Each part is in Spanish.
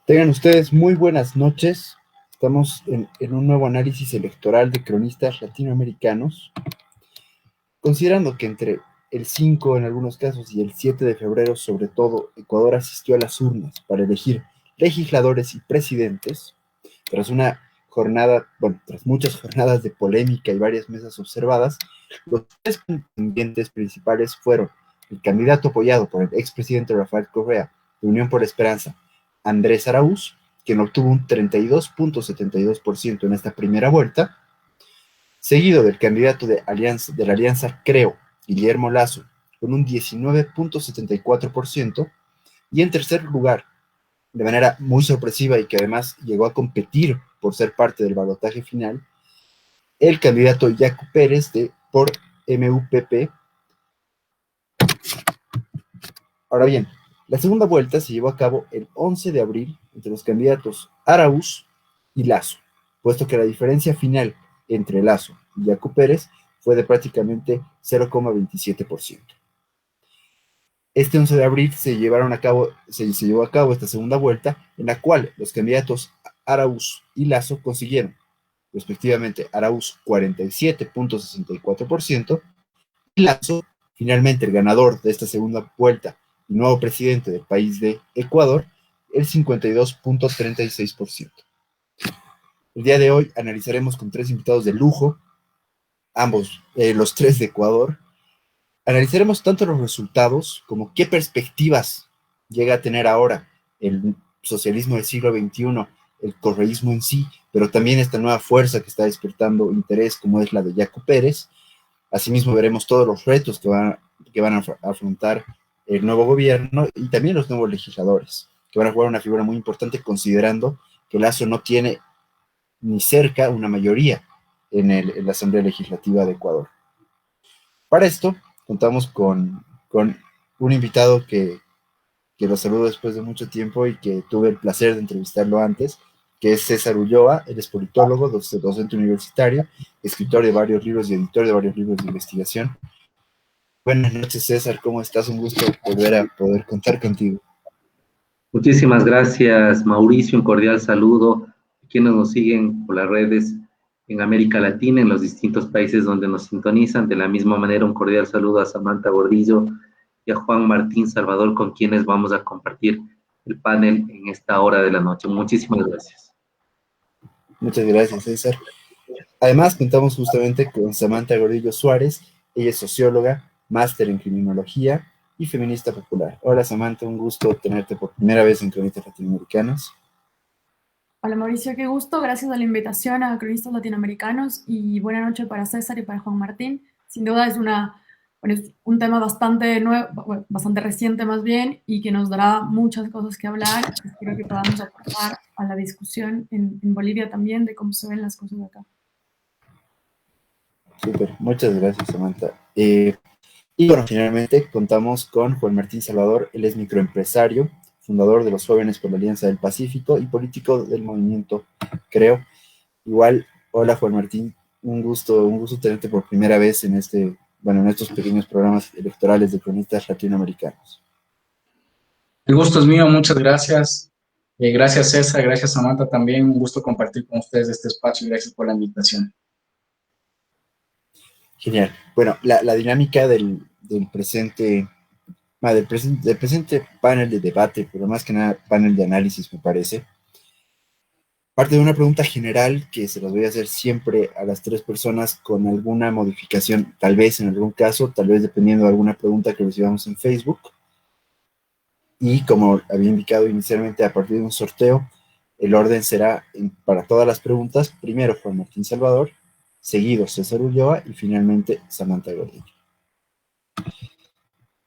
Tengan ustedes muy buenas noches. Estamos en un nuevo análisis electoral de cronistas latinoamericanos, considerando que entre el 5 en algunos casos y el 7 de febrero, sobre todo, Ecuador asistió a las urnas para elegir legisladores y presidentes, tras una jornada, bueno, tras muchas jornadas de polémica y varias mesas observadas. Los tres contendientes principales fueron el candidato apoyado por el expresidente Rafael Correa de Unión por la Esperanza, Andrés Araúz, quien obtuvo un 32.72% en esta primera vuelta, seguido del candidato de la Alianza Creo, Guillermo Lasso, con un 19.74%, y en tercer lugar, de manera muy sorpresiva y que además llegó a competir por ser parte del balotaje final, el candidato Yacu Pérez por MUPP. Ahora bien, la segunda vuelta se llevó a cabo el 11 de abril entre los candidatos Araúz y Lasso, puesto que la diferencia final entre Lasso y Yacu Pérez fue de prácticamente 0,27%. Este 11 de abril se llevó a cabo esta segunda vuelta, en la cual los candidatos Araúz y Lasso consiguieron, respectivamente, Araúz 47.64% y Lasso, finalmente el ganador de esta segunda vuelta y nuevo presidente del país de Ecuador, el 52.36%. El día de hoy analizaremos con tres invitados de lujo, ambos, los tres de Ecuador. Analizaremos tanto los resultados como qué perspectivas llega a tener ahora el socialismo del siglo XXI, el correísmo en sí, pero también esta nueva fuerza que está despertando interés como es la de Yacu Pérez. Asimismo veremos todos los retos que van a afrontar el nuevo gobierno y también los nuevos legisladores, que van a jugar una figura muy importante considerando que Lasso no tiene ni cerca una mayoría en la Asamblea Legislativa de Ecuador. Para esto, contamos con un invitado que lo saludo después de mucho tiempo y que tuve el placer de entrevistarlo antes, que es César Ulloa. Él es politólogo, docente universitario, escritor de varios libros y editor de varios libros de investigación. Buenas noches, César, ¿cómo estás? Un gusto volver a poder contar contigo. Muchísimas gracias, Mauricio. Un cordial saludo a quienes nos siguen por las redes en América Latina, en los distintos países donde nos sintonizan. De la misma manera, un cordial saludo a Samantha Gordillo y a Juan Martín Salvador, con quienes vamos a compartir el panel en esta hora de la noche. Muchísimas gracias. Muchas gracias, César. Además, contamos justamente con Samantha Gordillo Suárez. Ella es socióloga, máster en criminología y feminista popular. Hola, Samantha, un gusto tenerte por primera vez en Cronistas Latinoamericanos. Hola, Mauricio, qué gusto. Gracias a la invitación a Cronistas Latinoamericanos y buena noche para César y para Juan Martín. Sin duda es un tema bastante nuevo, bastante reciente más bien, y que nos dará muchas cosas que hablar. Espero que podamos aportar a la discusión en Bolivia también de cómo se ven las cosas acá. Súper, muchas gracias, Samantha. Y bueno, finalmente contamos con Juan Martín Salvador. Él es microempresario, fundador de los Jóvenes por la Alianza del Pacífico y político del movimiento Creo. Igual, hola Juan Martín, un gusto tenerte por primera vez en estos pequeños programas electorales de cronistas latinoamericanos. El gusto es mío, muchas gracias. Gracias César, gracias Samantha también. Un gusto compartir con ustedes este espacio y gracias por la invitación. Genial. Bueno, la dinámica del presente panel de debate, pero más que nada panel de análisis, me parece, parte de una pregunta general que se las voy a hacer siempre a las tres personas con alguna modificación, tal vez en algún caso, tal vez dependiendo de alguna pregunta que recibamos en Facebook. Y como había indicado inicialmente, a partir de un sorteo, el orden será para todas las preguntas, primero Juan Martín Salvador, seguido César Ulloa y finalmente Samantha Gordillo.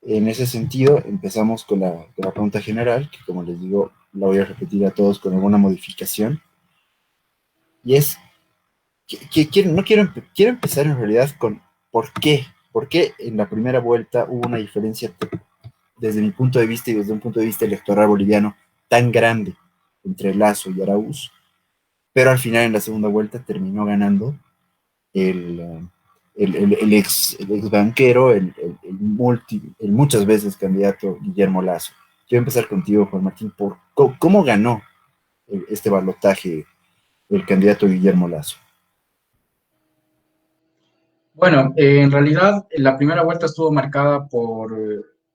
En ese sentido, empezamos con la pregunta general, que como les digo, la voy a repetir a todos con alguna modificación. Y es, quiero empezar en realidad con ¿por qué? ¿Por qué en la primera vuelta hubo una diferencia, desde mi punto de vista y desde un punto de vista electoral boliviano, tan grande entre Lasso y Araúz, pero al final en la segunda vuelta terminó ganando el ex banquero, el muchas veces candidato Guillermo Lasso? Quiero empezar contigo, Juan Martín, ¿cómo ganó este balotaje del candidato Guillermo Lasso? Bueno, en realidad la primera vuelta estuvo marcada por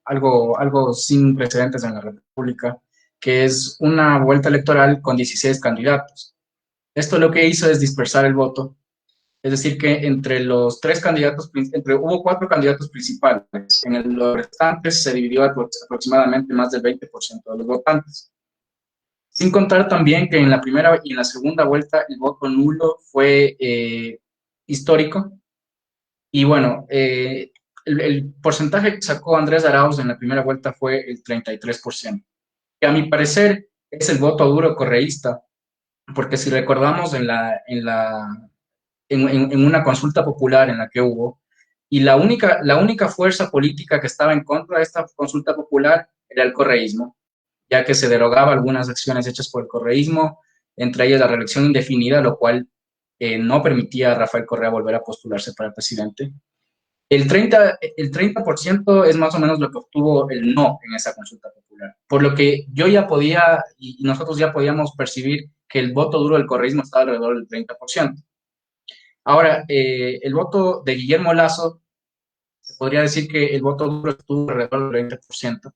algo sin precedentes en la República, que es una vuelta electoral con 16 candidatos. Esto lo que hizo es dispersar el voto, es decir, que entre los tres candidatos, hubo cuatro candidatos principales, los restantes se dividió aproximadamente más del 20% de los votantes. Sin contar también que en la primera y en la segunda vuelta el voto nulo fue histórico. Y bueno, el porcentaje que sacó Andrés Arauz en la primera vuelta fue el 33%, que a mi parecer es el voto duro correísta, porque si recordamos en una consulta popular en la que hubo, y la única fuerza política que estaba en contra de esta consulta popular era el correísmo, ya que se derogaba algunas acciones hechas por el correísmo, entre ellas la reelección indefinida, lo cual no permitía a Rafael Correa volver a postularse para presidente. El 30% es más o menos lo que obtuvo el no en esa consulta popular, por lo que yo ya podía, y nosotros ya podíamos percibir que el voto duro del correísmo estaba alrededor del 30%. Ahora, el voto de Guillermo Lasso, se podría decir que el voto duro estuvo alrededor del 20%.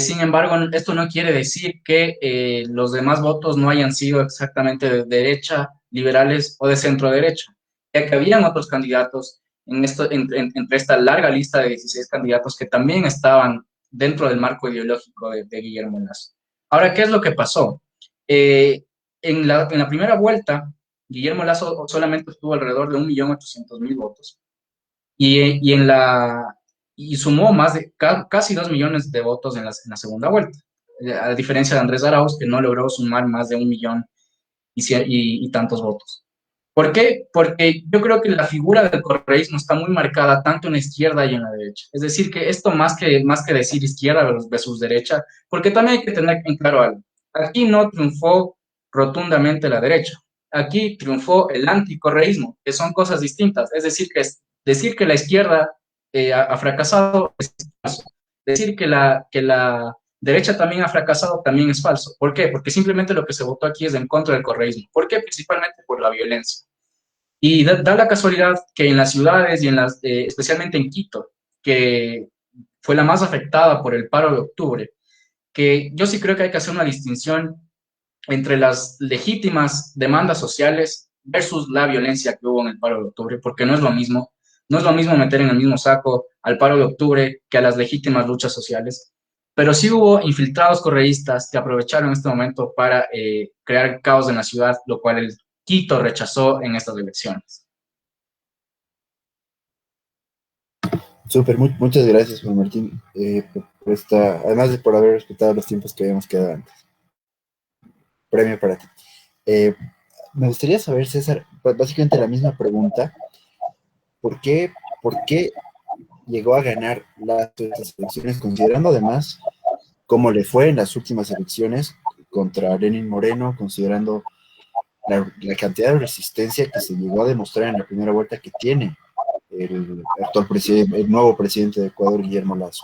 Sin embargo, esto no quiere decir que los demás votos no hayan sido exactamente de derecha, liberales o de centro derecha, ya que habían otros candidatos entre esta larga lista de 16 candidatos que también estaban dentro del marco ideológico de Guillermo Lasso. Ahora, ¿qué es lo que pasó? En la primera vuelta, Guillermo Lasso solamente obtuvo alrededor de 1.800.000 votos y sumó más de casi 2 millones de votos en la segunda vuelta, a diferencia de Andrés Arauz, que no logró sumar más de 1 millón y tantos votos. ¿Por qué? Porque yo creo que la figura del correísmo está muy marcada tanto en la izquierda y en la derecha. Es decir, que esto más que decir izquierda versus derecha, porque también hay que tener en claro algo. Aquí no triunfó rotundamente la derecha. Aquí triunfó el anticorreísmo, que son cosas distintas. Es decir, decir que la izquierda ha fracasado es falso. Decir que la derecha también ha fracasado también es falso. ¿Por qué? Porque simplemente lo que se votó aquí es en contra del correísmo. ¿Por qué? Principalmente por la violencia. Y da la casualidad que en las ciudades y especialmente en Quito, que fue la más afectada por el paro de octubre, que yo sí creo que hay que hacer una distinción entre las legítimas demandas sociales versus la violencia que hubo en el paro de octubre, porque no es lo mismo. No es lo mismo meter en el mismo saco al paro de octubre que a las legítimas luchas sociales. Pero sí hubo infiltrados correístas que aprovecharon este momento para crear caos en la ciudad, lo cual el Quito rechazó en estas elecciones. Súper, muchas gracias, Juan Martín, por además de por haber respetado los tiempos que habíamos quedado antes. Premio para ti. Me gustaría saber, César, básicamente la misma pregunta. ¿Por qué llegó a ganar las elecciones, considerando además cómo le fue en las últimas elecciones contra Lenín Moreno, considerando la cantidad de resistencia que se llegó a demostrar en la primera vuelta que tiene el nuevo presidente de Ecuador, Guillermo Lasso?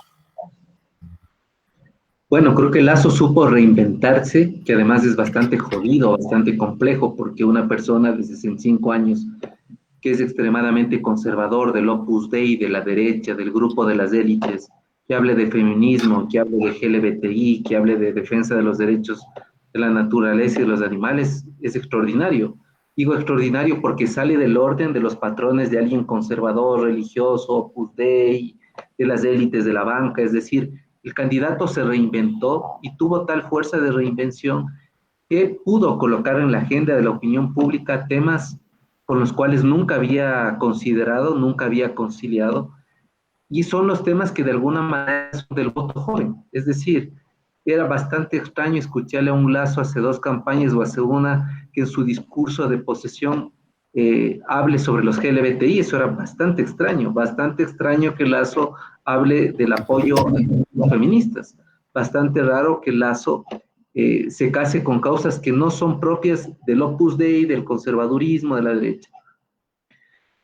Bueno, creo que Lasso supo reinventarse, que además es bastante jodido, bastante complejo, porque una persona de 65 años que es extremadamente conservador del Opus Dei, de la derecha, del grupo de las élites, que hable de feminismo, que hable de LGBTI, que hable de defensa de los derechos de la naturaleza y de los animales, es extraordinario. Digo extraordinario porque sale del orden de los patrones de alguien conservador, religioso, Opus Dei, de las élites de la banca, es decir, el candidato se reinventó y tuvo tal fuerza de reinvención que pudo colocar en la agenda de la opinión pública temas con los cuales nunca había considerado, nunca había conciliado, y son los temas que de alguna manera son del voto joven. Es decir, era bastante extraño escucharle a un Lasso hace 2 campañas o hace una que en su discurso de posesión hable sobre los LGBTI. Eso era bastante extraño que Lasso hable del apoyo a los feministas, bastante raro que Lasso se case con causas que no son propias del Opus Dei, del conservadurismo, de la derecha.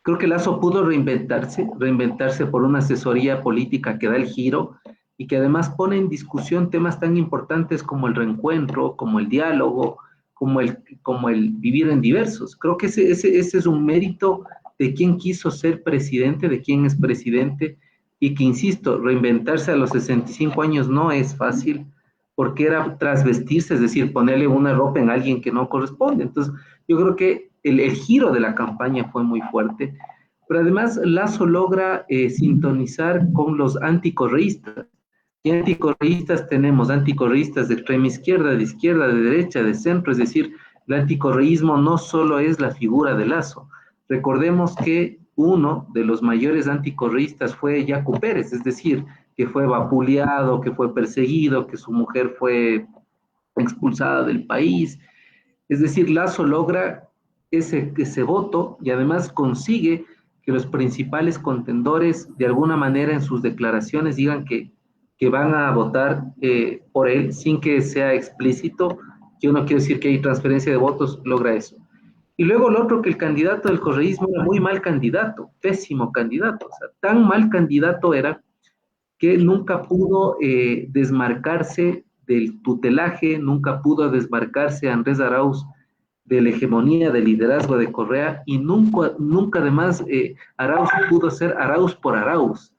Creo que Lasso pudo reinventarse por una asesoría política que da el giro, y que además pone en discusión temas tan importantes como el reencuentro, como el diálogo, como el vivir en diversos. Creo que ese es un mérito de quien quiso ser presidente, de quien es presidente, y que, insisto, reinventarse a los 65 años no es fácil, porque era trasvestirse, es decir, ponerle una ropa en alguien que no corresponde. Entonces, yo creo que el giro de la campaña fue muy fuerte, pero además Lasso logra sintonizar con los anticorreístas. ¿Qué anticorreístas tenemos? Anticorreístas de extrema izquierda, de derecha, de centro, es decir, el anticorreísmo no solo es la figura de Lasso. Recordemos que uno de los mayores anticorreístas fue Yacu Pérez, es decir, que fue vapuleado, que fue perseguido, que su mujer fue expulsada del país. Es decir, Lasso logra ese voto y además consigue que los principales contendores de alguna manera en sus declaraciones digan que van a votar por él sin que sea explícito. Yo no quiero decir que hay transferencia de votos, logra eso. Y luego lo otro, que el candidato del correísmo era muy mal candidato, pésimo candidato, o sea, tan mal candidato era que nunca pudo desmarcarse del tutelaje, nunca pudo desmarcarse Andrés Arauz de la hegemonía, del liderazgo de Correa, y nunca además Arauz pudo ser Arauz por Arauz.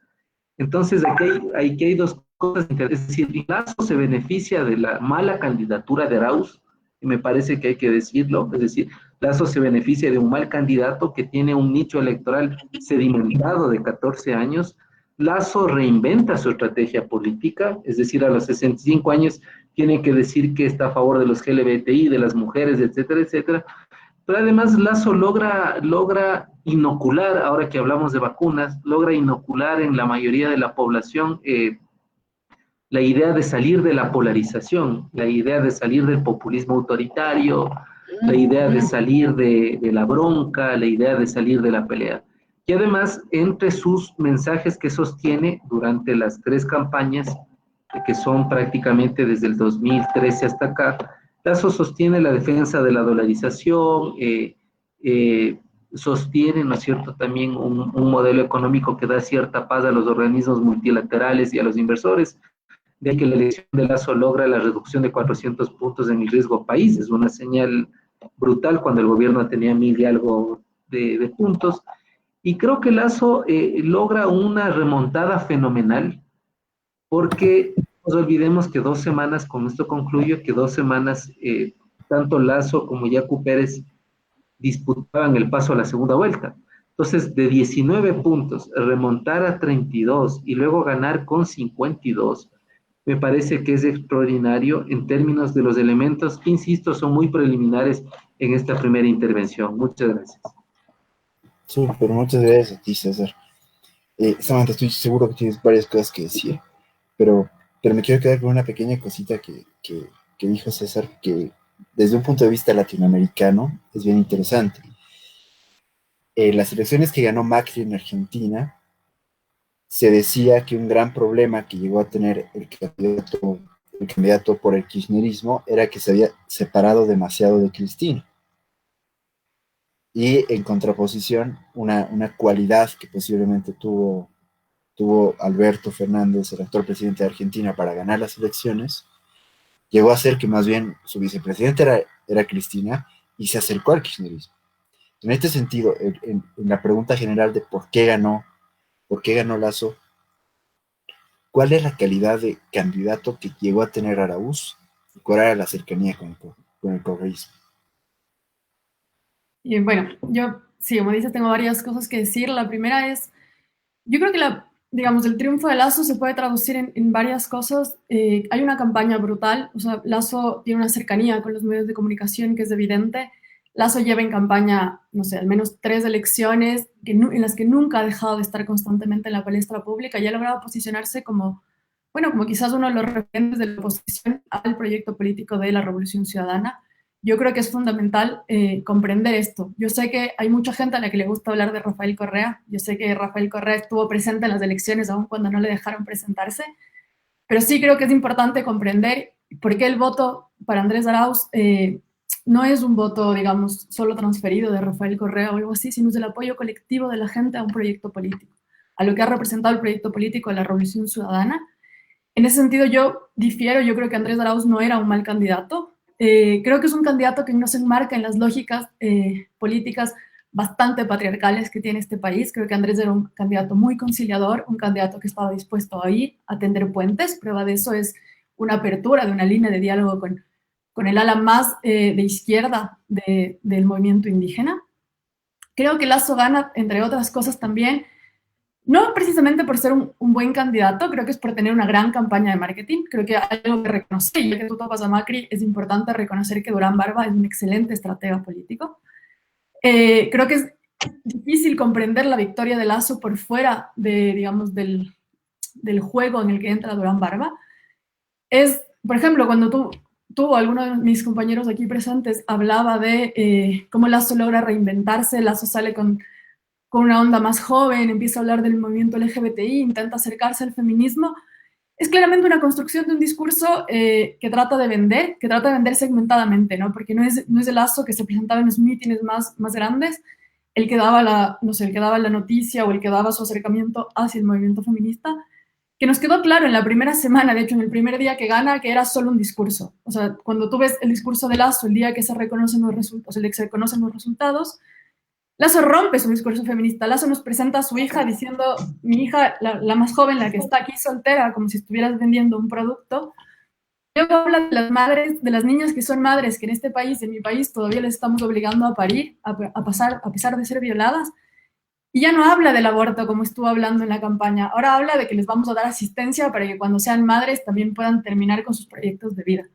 Entonces aquí hay dos cosas interesantes, es decir, Lasso se beneficia de la mala candidatura de Arauz, y me parece que hay que decirlo, es decir, Lasso se beneficia de un mal candidato que tiene un nicho electoral sedimentado de 14 años. Lasso reinventa su estrategia política, es decir, a los 65 años tiene que decir que está a favor de los LGBTI, de las mujeres, etcétera, etcétera. Pero además Lasso logra inocular, ahora que hablamos de vacunas, logra inocular en la mayoría de la población la idea de salir de la polarización, la idea de salir del populismo autoritario, la idea de salir de la bronca, la idea de salir de la pelea. Y además, entre sus mensajes que sostiene durante las 3 campañas, que son prácticamente desde el 2013 hasta acá, Lasso sostiene la defensa de la dolarización, sostiene, ¿no es cierto?, también un modelo económico que da cierta paz a los organismos multilaterales y a los inversores. De ahí que la elección de Lasso logra la reducción de 400 puntos en el riesgo país, es una señal brutal cuando el gobierno tenía 1000 y algo de puntos. Y creo que Lasso logra una remontada fenomenal, porque no nos olvidemos que 2 semanas, con esto concluyo, que 2 semanas, tanto Lasso como Yacu Pérez disputaban el paso a la segunda vuelta. Entonces, de 19 puntos, remontar a 32 y luego ganar con 52, me parece que es extraordinario en términos de los elementos que, insisto, son muy preliminares en esta primera intervención. Muchas gracias. Sí, pero muchas gracias a ti, César. Samantha, estoy seguro que tienes varias cosas que decir, pero me quiero quedar con una pequeña cosita que dijo César, que desde un punto de vista latinoamericano es bien interesante. Las elecciones que ganó Macri en Argentina, se decía que un gran problema que llegó a tener el candidato por el kirchnerismo era que se había separado demasiado de Cristina. Y en contraposición, una cualidad que posiblemente tuvo Alberto Fernández, el actual presidente de Argentina, para ganar las elecciones, llegó a ser que más bien su vicepresidente era Cristina y se acercó al kirchnerismo. En este sentido, en la pregunta general de por qué ganó Lasso, ¿cuál es la calidad de candidato que llegó a tener Arauz y cuál era la cercanía con el correísmo? Y bueno, yo, sí, como dices, tengo varias cosas que decir. La primera es, yo creo que digamos, el triunfo de Lasso se puede traducir en varias cosas. Hay una campaña brutal, o sea, Lasso tiene una cercanía con los medios de comunicación que es evidente. Lasso lleva en campaña, no sé, al menos 3 elecciones en las que nunca ha dejado de estar constantemente en la palestra pública y ha logrado posicionarse como, bueno, como quizás uno de los referentes de la oposición al proyecto político de la Revolución Ciudadana. Yo creo que es fundamental comprender esto. Yo sé que hay mucha gente a la que le gusta hablar de Rafael Correa. Yo sé que Rafael Correa estuvo presente en las elecciones aun cuando no le dejaron presentarse. Pero sí creo que es importante comprender por qué el voto para Andrés Arauz no es un voto, digamos, solo transferido de Rafael Correa o algo así, sino es el apoyo colectivo de la gente a un proyecto político, a lo que ha representado el proyecto político de la Revolución Ciudadana. En ese sentido yo difiero, yo creo que Andrés Arauz no era un mal candidato. Creo que es un candidato que no se enmarca en las lógicas políticas bastante patriarcales que tiene este país. Creo que Andrés era un candidato muy conciliador, un candidato que estaba dispuesto a ir a tender puentes. Prueba de eso es una apertura de una línea de diálogo con el ala más de izquierda del movimiento indígena. Creo que Lazo gana, entre otras cosas también, no precisamente por ser un buen candidato, creo que es por tener una gran campaña de marketing. Creo que algo que reconocer, ya que tú topas a Macri, es importante reconocer que Durán Barba es un excelente estratega político. Creo que es difícil comprender la victoria de Lazo por fuera de, digamos, del juego en el que entra Durán Barba. Es, por ejemplo, cuando tú o alguno de mis compañeros aquí presentes hablaba de cómo Lazo logra reinventarse, Lazo sale con una onda más joven, empieza a hablar del movimiento LGBTI, intenta acercarse al feminismo, es claramente una construcción de un discurso que trata de vender segmentadamente, ¿no? Porque no es el Lazo que se presentaba en los mítines más grandes, el que daba no sé, el que daba la noticia o el que daba su acercamiento hacia el movimiento feminista, que nos quedó claro en la primera semana, de hecho, en el primer día que gana, que era solo un discurso. O sea, cuando tú ves el discurso de Lazo, el día que se reconocen los resultados, el día que se reconocen los resultados, Lazo rompe su discurso feminista. Lazo nos presenta a su hija diciendo, mi hija, la más joven, la que está aquí soltera, como si estuvieras vendiendo un producto. Luego habla de las madres, de las niñas que son madres, que en este país, en mi país, todavía les estamos obligando a parir, a pesar de ser violadas. Y ya no habla del aborto como estuvo hablando en la campaña. Ahora habla de que les vamos a dar asistencia para que cuando sean madres también puedan terminar con sus proyectos de vida.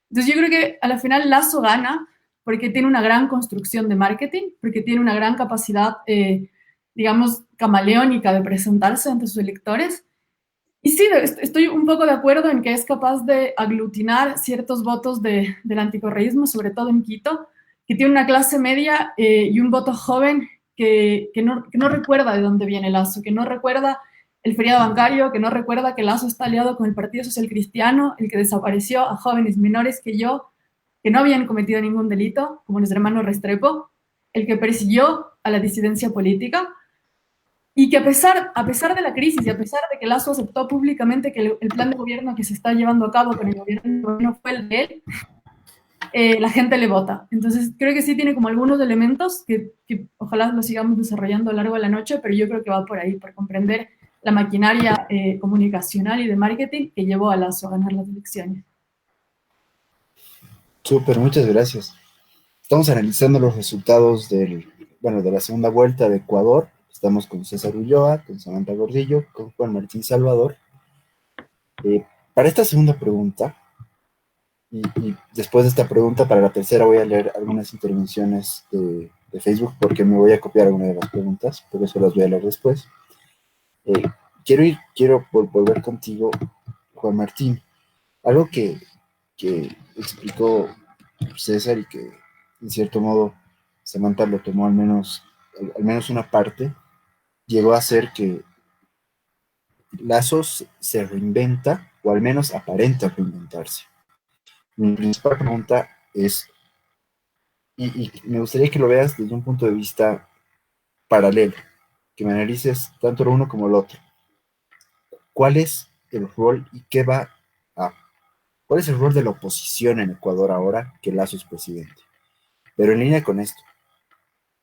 Entonces yo creo que a la final Lazo gana porque tiene una gran construcción de marketing, porque tiene una gran capacidad, digamos, camaleónica de presentarse ante sus electores. Y sí, estoy un poco de acuerdo en que es capaz de aglutinar ciertos votos del anticorreísmo, sobre todo en Quito, que tiene una clase media y un voto joven que no recuerda de dónde viene Lazo, que no recuerda el feriado bancario, que no recuerda que Lazo está aliado con el Partido Social Cristiano, el que desapareció a jóvenes menores que no habían cometido ningún delito, como los hermanos Restrepo, el que persiguió a la disidencia política, y que a pesar de la crisis y a pesar de que Lazo aceptó públicamente que el plan de gobierno que se está llevando a cabo con el gobierno no fue el de él, la gente le vota. Entonces, creo que sí tiene como algunos elementos que ojalá lo sigamos desarrollando a lo largo de la noche, pero yo creo que va por ahí, por comprender la maquinaria comunicacional y de marketing que llevó a Lazo a ganar las elecciones. Súper, muchas gracias. Estamos analizando los resultados de la segunda vuelta de Ecuador. Estamos con César Ulloa, con Samantha Gordillo, con Juan Martín Salvador. Para esta segunda pregunta, y después de esta pregunta, para la tercera voy a leer algunas intervenciones de Facebook porque me voy a copiar alguna de las preguntas, por eso las voy a leer después. Quiero volver contigo, Juan Martín. Algo que explicó César y que, en cierto modo, Samantha lo tomó al menos una parte, llegó a ser que Lazos se reinventa, o al menos aparenta reinventarse. Mi principal pregunta es, y me gustaría que lo veas desde un punto de vista paralelo, que me analices tanto lo uno como lo otro. ¿Cuál es el rol y cuál es el rol de la oposición en Ecuador ahora que Lazo es presidente? Pero en línea con esto,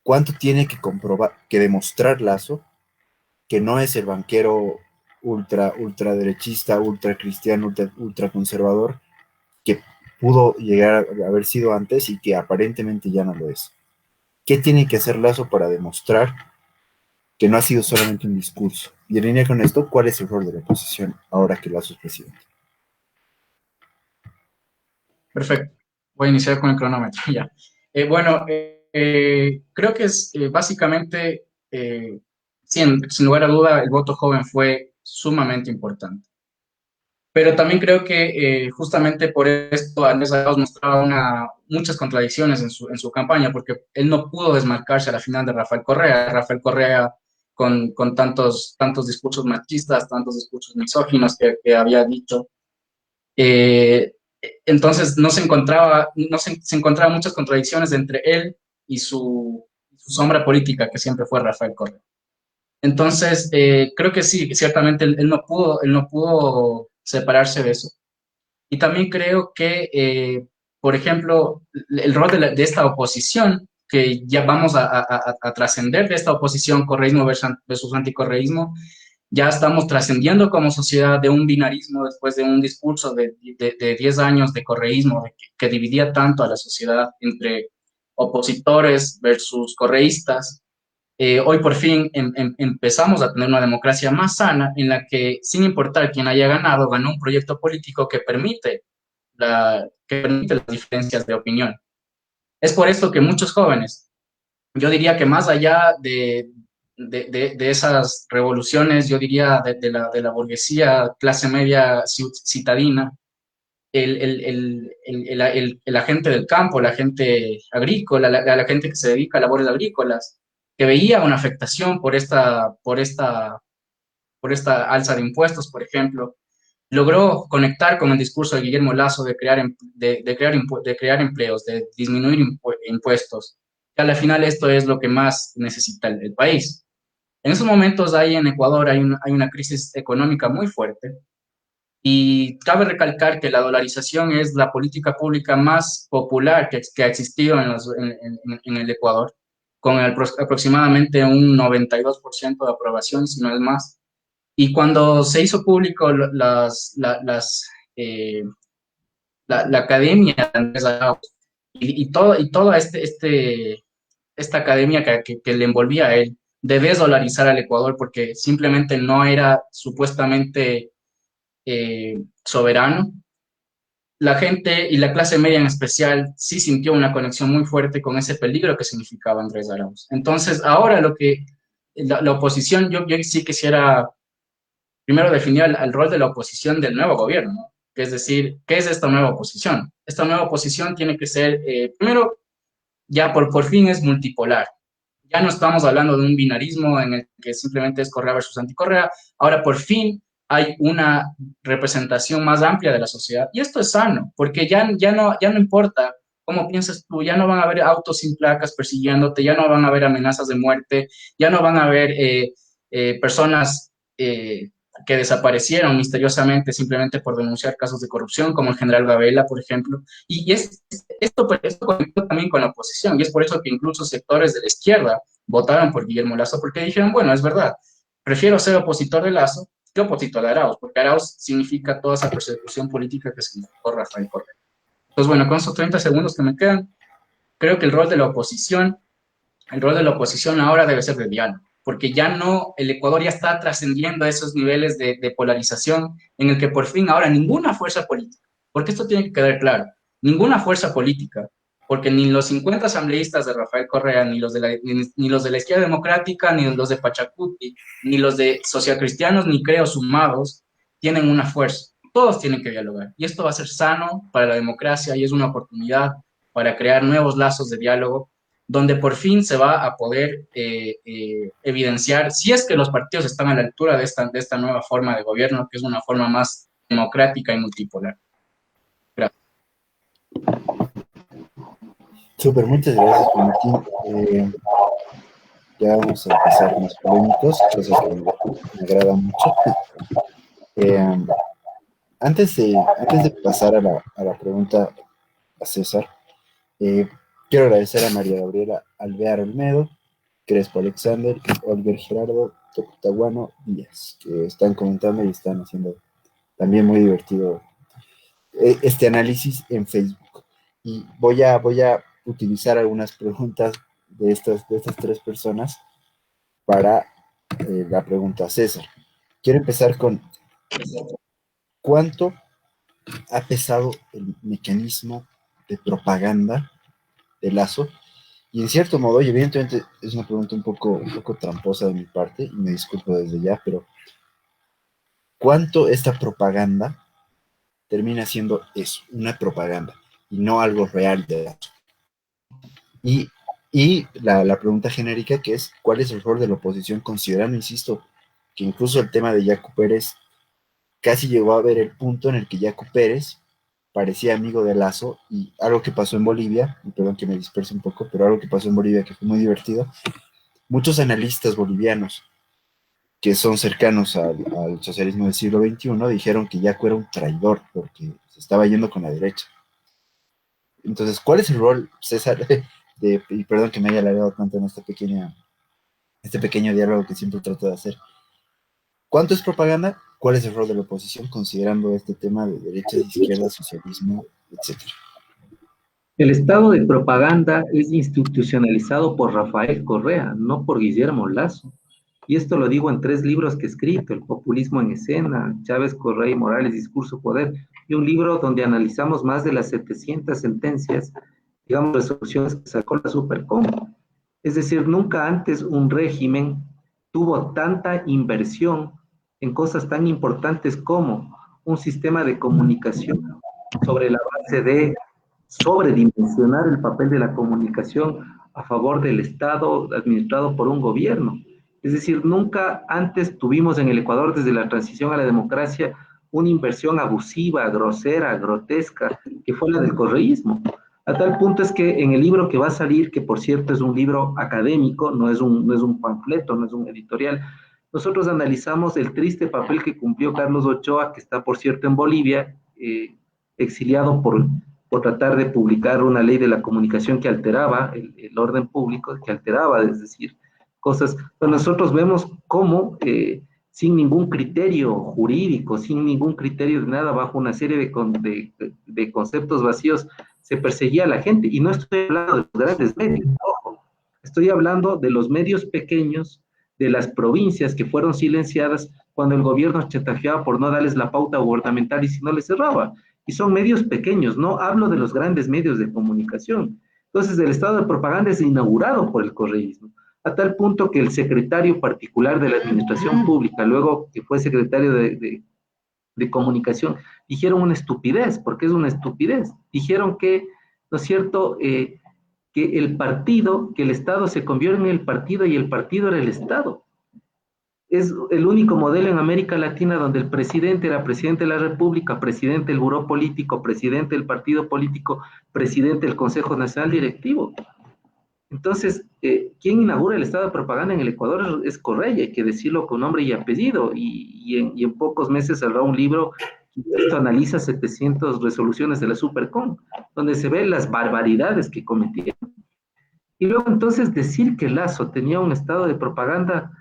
¿cuánto tiene que demostrar Lazo que no es el banquero ultraderechista, ultracristiano, ultraconservador que pudo llegar a haber sido antes y que aparentemente ya no lo es? ¿Qué tiene que hacer Lazo para demostrar que no ha sido solamente un discurso? Y en línea con esto, ¿cuál es el rol de la oposición ahora que Lazo es presidente? Perfecto. Voy a iniciar con el cronómetro ya. Creo que es básicamente, sin lugar a duda, el voto joven fue sumamente importante. Pero también creo que justamente por esto Andrés Arauz mostraba muchas contradicciones en su campaña, porque él no pudo desmarcarse a la final de Rafael Correa. Rafael Correa con tantos discursos machistas, tantos discursos misóginos que había dicho. Entonces se encontraba muchas contradicciones entre él y su sombra política, que siempre fue Rafael Correa. Entonces, creo que sí, ciertamente él no pudo separarse de eso. Y también creo que, por ejemplo, el rol de esta oposición, que ya vamos a trascender de esta oposición correísmo versus anticorreísmo, ya estamos trascendiendo como sociedad de un binarismo después de un discurso de 10 años de correísmo que dividía tanto a la sociedad entre opositores versus correístas. Hoy por fin empezamos a tener una democracia más sana en la que, sin importar quién haya ganado, ganó un proyecto político que permite las diferencias de opinión. Es por esto que muchos jóvenes, yo diría que más allá de esas revoluciones, yo diría de la burguesía, clase media citadina, la gente del campo, la gente agrícola, la gente que se dedica a labores agrícolas, que veía una afectación por esta alza de impuestos, por ejemplo, logró conectar con el discurso de Guillermo Lasso de crear empleos, de disminuir impuestos. Y a la final esto es lo que más necesita el país. En esos momentos ahí en Ecuador hay una crisis económica muy fuerte y cabe recalcar que la dolarización es la política pública más popular que ha existido en el Ecuador, con aproximadamente un 92% de aprobación, si no es más. Y cuando se hizo público eh, la academia de Andrés Arauz y toda esta academia que le envolvía a él, de desdolarizar al Ecuador porque simplemente no era supuestamente soberano, la gente y la clase media en especial sí sintió una conexión muy fuerte con ese peligro que significaba Andrés Arauz. Entonces, ahora la oposición, yo sí quisiera primero definir el rol de la oposición del nuevo gobierno, ¿no? Es decir, ¿qué es esta nueva oposición? Esta nueva oposición tiene que ser, primero, ya por fin es multipolar. Ya no estamos hablando de un binarismo en el que simplemente es Correa versus anticorrea. Ahora por fin hay una representación más amplia de la sociedad. Y esto es sano, porque ya no importa cómo piensas tú, ya no van a haber autos sin placas persiguiéndote, ya no van a haber amenazas de muerte, ya no van a haber personas que desaparecieron misteriosamente simplemente por denunciar casos de corrupción, como el general Gabela, por ejemplo. Esto conectó también con la oposición, y es por eso que incluso sectores de la izquierda votaron por Guillermo Lasso, porque dijeron, bueno, es verdad, prefiero ser opositor de Lasso que opositor de Arauz, porque Arauz significa toda esa persecución política que significó Rafael Correa. Entonces, bueno, con esos 30 segundos que me quedan, creo que el rol de la oposición ahora debe ser de diálogo, porque ya no, el Ecuador ya está trascendiendo esos niveles de polarización en el que por fin ahora ninguna fuerza política, porque esto tiene que quedar claro, ninguna fuerza política, porque ni los 50 asambleístas de Rafael Correa, ni los de la izquierda democrática, ni los de Pachacuti, ni los de socialcristianos, ni creo sumados, tienen una fuerza. Todos tienen que dialogar. Y esto va a ser sano para la democracia y es una oportunidad para crear nuevos lazos de diálogo donde por fin se va a poder evidenciar si es que los partidos están a la altura de esta nueva forma de gobierno, que es una forma más democrática y multipolar. Gracias. Súper, muchas gracias, Juan Martín. Ya vamos a empezar con los polémicos, cosa que me agrada mucho. Antes de pasar a la pregunta a César, quiero agradecer a María Gabriela Alvear Olmedo, Crespo Alexander y Oliver Gerardo Tocutaguano Díaz, que están comentando y están haciendo también muy divertido este análisis en Facebook. Y voy a utilizar algunas preguntas de estas tres personas para la pregunta a César. Quiero empezar con ¿cuánto ha pesado el mecanismo de propaganda de Lasso? Y en cierto modo, y evidentemente es una pregunta un poco tramposa de mi parte, y me disculpo desde ya, pero ¿cuánto esta propaganda termina siendo eso, una propaganda, y no algo real de Lasso? Y la pregunta genérica que es, ¿cuál es el rol de la oposición? Considerando, insisto, que incluso el tema de Yacu Pérez casi llegó a ver el punto en el que Yacu Pérez parecía amigo de Lasso, y algo que pasó en Bolivia, y perdón que me disperse un poco, pero algo que pasó en Bolivia que fue muy divertido, muchos analistas bolivianos que son cercanos al socialismo del siglo XXI, dijeron que Yaco era un traidor porque se estaba yendo con la derecha. Entonces, ¿cuál es el rol, César, y perdón que me haya alargado tanto en este pequeño diálogo que siempre trato de hacer? ¿Cuánto es propaganda? ¿Cuál es el rol de la oposición considerando este tema de derechas, izquierdas, socialismo, etcétera? El estado de propaganda es institucionalizado por Rafael Correa, no por Guillermo Lazo. Y esto lo digo en 3 libros que he escrito: El populismo en escena, Chávez, Correa y Morales, Discurso, Poder, y un libro donde analizamos más de las 700 sentencias, digamos, resoluciones que sacó la Supercom. Es decir, nunca antes un régimen tuvo tanta inversión en cosas tan importantes como un sistema de comunicación sobre la base de sobredimensionar el papel de la comunicación a favor del Estado administrado por un gobierno. Es decir, nunca antes tuvimos en el Ecuador, desde la transición a la democracia, una inversión abusiva, grosera, grotesca, que fue la del correísmo. A tal punto es que en el libro que va a salir, que por cierto es un libro académico, no es un panfleto, no es un editorial, nosotros analizamos el triste papel que cumplió Carlos Ochoa, que está por cierto en Bolivia, exiliado por tratar de publicar una ley de la comunicación que alteraba el orden público, que alteraba, es decir, cosas. Pero nosotros vemos cómo, sin ningún criterio jurídico, sin ningún criterio de nada, bajo una serie de conceptos vacíos, se perseguía a la gente. Y no estoy hablando de los grandes medios, ojo, estoy hablando de los medios pequeños, de las provincias que fueron silenciadas cuando el gobierno chantajeaba por no darles la pauta gubernamental y si no les cerraba. Y son medios pequeños, no hablo de los grandes medios de comunicación. Entonces, el estado de propaganda es inaugurado por el correísmo, a tal punto que el secretario particular de la administración pública, luego que fue secretario de comunicación, dijeron una estupidez, porque es una estupidez. Dijeron que, ¿no es cierto?, que el partido, que el Estado se convierte en el partido y el partido era el Estado. Es el único modelo en América Latina donde el presidente era presidente de la República, presidente del buró político, presidente del partido político, presidente del Consejo Nacional Directivo. Entonces, ¿quién inaugura el estado de propaganda en el Ecuador? Es Correa, hay que decirlo con nombre y apellido, y en pocos meses saldrá un libro que analiza 700 resoluciones de la Supercom, donde se ven las barbaridades que cometieron. Y luego entonces decir que Lazo tenía un estado de propaganda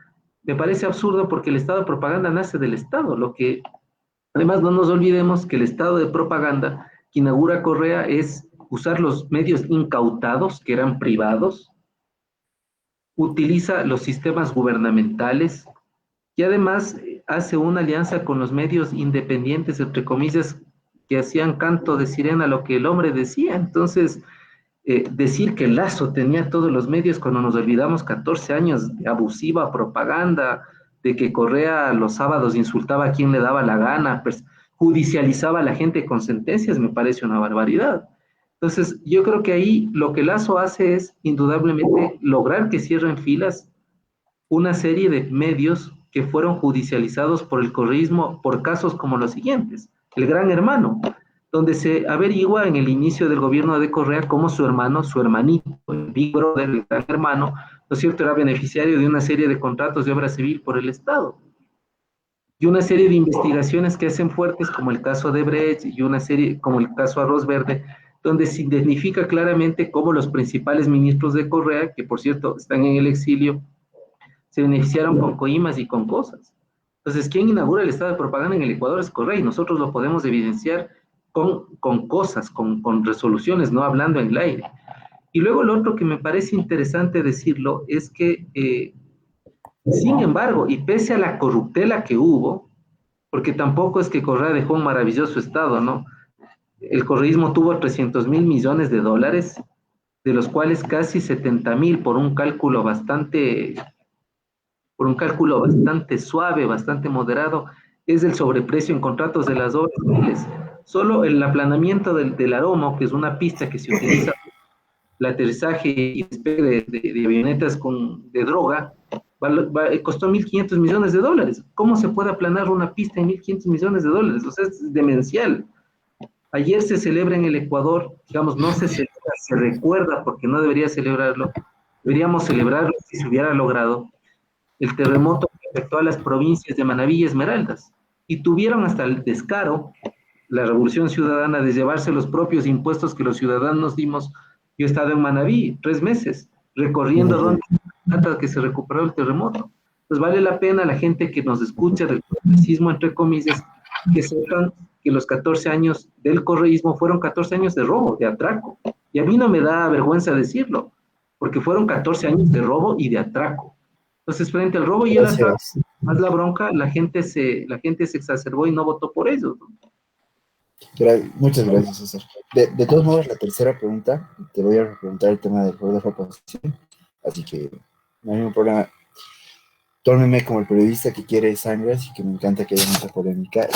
me parece absurdo, porque el estado de propaganda nace del Estado. Lo que, además, no nos olvidemos que el estado de propaganda que inaugura Correa es usar los medios incautados, que eran privados, utiliza los sistemas gubernamentales y además hace una alianza con los medios independientes, entre comillas, que hacían canto de sirena a lo que el hombre decía. Entonces, decir que Lazo tenía todos los medios cuando nos olvidamos 14 años de abusiva propaganda, de que Correa los sábados insultaba a quien le daba la gana, judicializaba a la gente con sentencias, me parece una barbaridad. Entonces, yo creo que ahí lo que Lazo hace es, indudablemente, lograr que cierren filas una serie de medios que fueron judicializados por el correísmo por casos como los siguientes: el Gran Hermano, donde se averigua en el inicio del gobierno de Correa cómo su hermano, su hermanito, el Big Brother, el Gran Hermano, ¿no es cierto?, era beneficiario de una serie de contratos de obra civil por el Estado. Y una serie de investigaciones que hacen fuertes, como el caso de Brecht y una serie como el caso Arroz Verde, donde se identifica claramente cómo los principales ministros de Correa, que por cierto están en el exilio, se beneficiaron con coimas y con cosas. Entonces, ¿quién inaugura el estado de propaganda en el Ecuador? Es Correa, y nosotros lo podemos evidenciar con cosas, con resoluciones, no hablando en el aire. Y luego lo otro que me parece interesante decirlo es que, sin embargo, y pese a la corruptela que hubo, porque tampoco es que Correa dejó un maravilloso estado, ¿no? El correísmo tuvo 300.000 millones de dólares, de los cuales casi 70.000 por un cálculo bastante suave, bastante moderado, es el sobreprecio en contratos de las obras civiles. Solo el aplanamiento del Aromo, que es una pista que se utiliza el aterrizaje y despegue de avionetas de droga, costó 1.500 millones de dólares. ¿Cómo se puede aplanar una pista en 1.500 millones de dólares? O sea, es demencial. Ayer se celebra en el Ecuador, digamos, no se celebra, se recuerda, porque no debería celebrarlo, deberíamos celebrarlo si se hubiera logrado, el terremoto que afectó a las provincias de Manabí y Esmeraldas, y tuvieron hasta el descaro, la Revolución Ciudadana, de llevarse los propios impuestos que los ciudadanos dimos. Yo he estado en Manabí 3 meses, recorriendo donde hasta que se recuperó el terremoto. Pues vale la pena a la gente que nos escucha del progresismo, entre comillas, que sepan que los 14 años del correísmo fueron 14 años de robo, de atraco. Y a mí no me da vergüenza decirlo, porque fueron 14 años de robo y de atraco. Entonces, frente al robo y el atraco, más la bronca, la gente se exacerbó y no votó por ellos, ¿no? Muchas gracias, César. De todos modos, la tercera pregunta, te voy a preguntar el tema del rol de la oposición, así que no hay ningún problema. Tómeme como el periodista que quiere sangre, así que me encanta que haya mucha polémica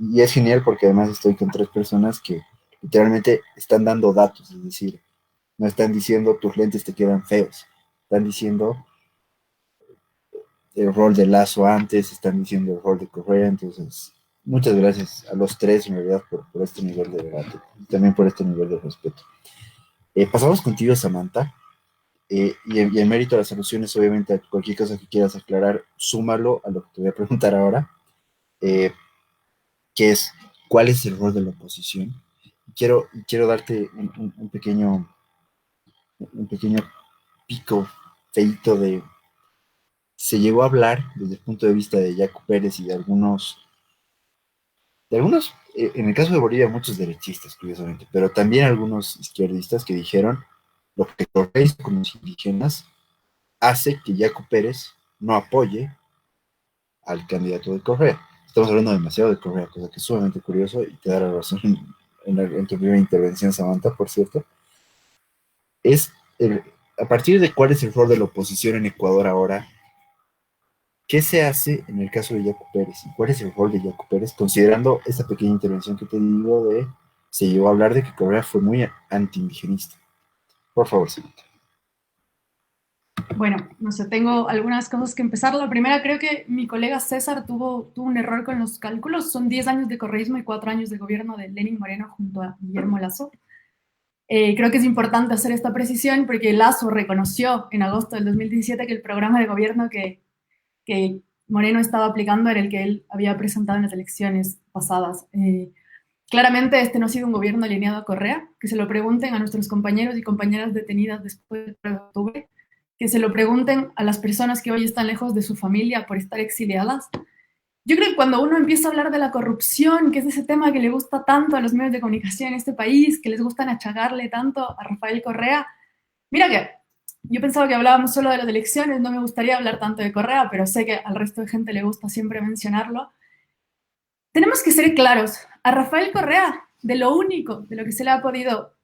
y es genial porque además estoy con 3 personas que literalmente están dando datos, es decir, no están diciendo tus lentes te quedan feos, están diciendo el rol de Lazo antes, están diciendo el rol de Correa, entonces muchas gracias a los 3 en realidad por este nivel de debate y también por este nivel de respeto. Pasamos contigo, Samantha. Y en mérito de las soluciones, obviamente, cualquier cosa que quieras aclarar, súmalo a lo que te voy a preguntar ahora, que es, ¿cuál es el rol de la oposición? Quiero darte un pequeño pico feito de... Se llegó a hablar desde el punto de vista de Yacu Pérez y de algunos, en el caso de Bolivia, muchos derechistas, curiosamente, pero también algunos izquierdistas que dijeron lo que Correa hizo con los indígenas hace que Yacu Pérez no apoye al candidato de Correa. Estamos hablando demasiado de Correa, cosa que es sumamente curioso y te da la razón en tu primera intervención, Samantha, por cierto. A partir de cuál es el rol de la oposición en Ecuador ahora, ¿qué se hace en el caso de Yacu Pérez? ¿Y cuál es el rol de Yacu Pérez? Considerando esta pequeña intervención que te digo se llegó a hablar de que Correa fue muy anti-indigenista. Por favor, Samantha. Bueno, no sé, tengo algunas cosas que empezar. La primera, creo que mi colega César tuvo un error con los cálculos. Son 10 años de correísmo y 4 años de gobierno de Lenín Moreno junto a Guillermo Lasso. Creo que es importante hacer esta precisión porque Lasso reconoció en agosto del 2017 que el programa de gobierno que Moreno estaba aplicando era el que él había presentado en las elecciones pasadas. Claramente este no ha sido un gobierno alineado a Correa. Que se lo pregunten a nuestros compañeros y compañeras detenidas después del 1 de octubre. Que se lo pregunten a las personas que hoy están lejos de su familia por estar exiliadas. Yo creo que cuando uno empieza a hablar de la corrupción, que es ese tema que le gusta tanto a los medios de comunicación en este país, que les gusta achacarle tanto a Rafael Correa, mira que yo pensaba que hablábamos solo de las elecciones, no me gustaría hablar tanto de Correa, pero sé que al resto de gente le gusta siempre mencionarlo. Tenemos que ser claros, a Rafael Correa, de lo único de lo que se le ha podido,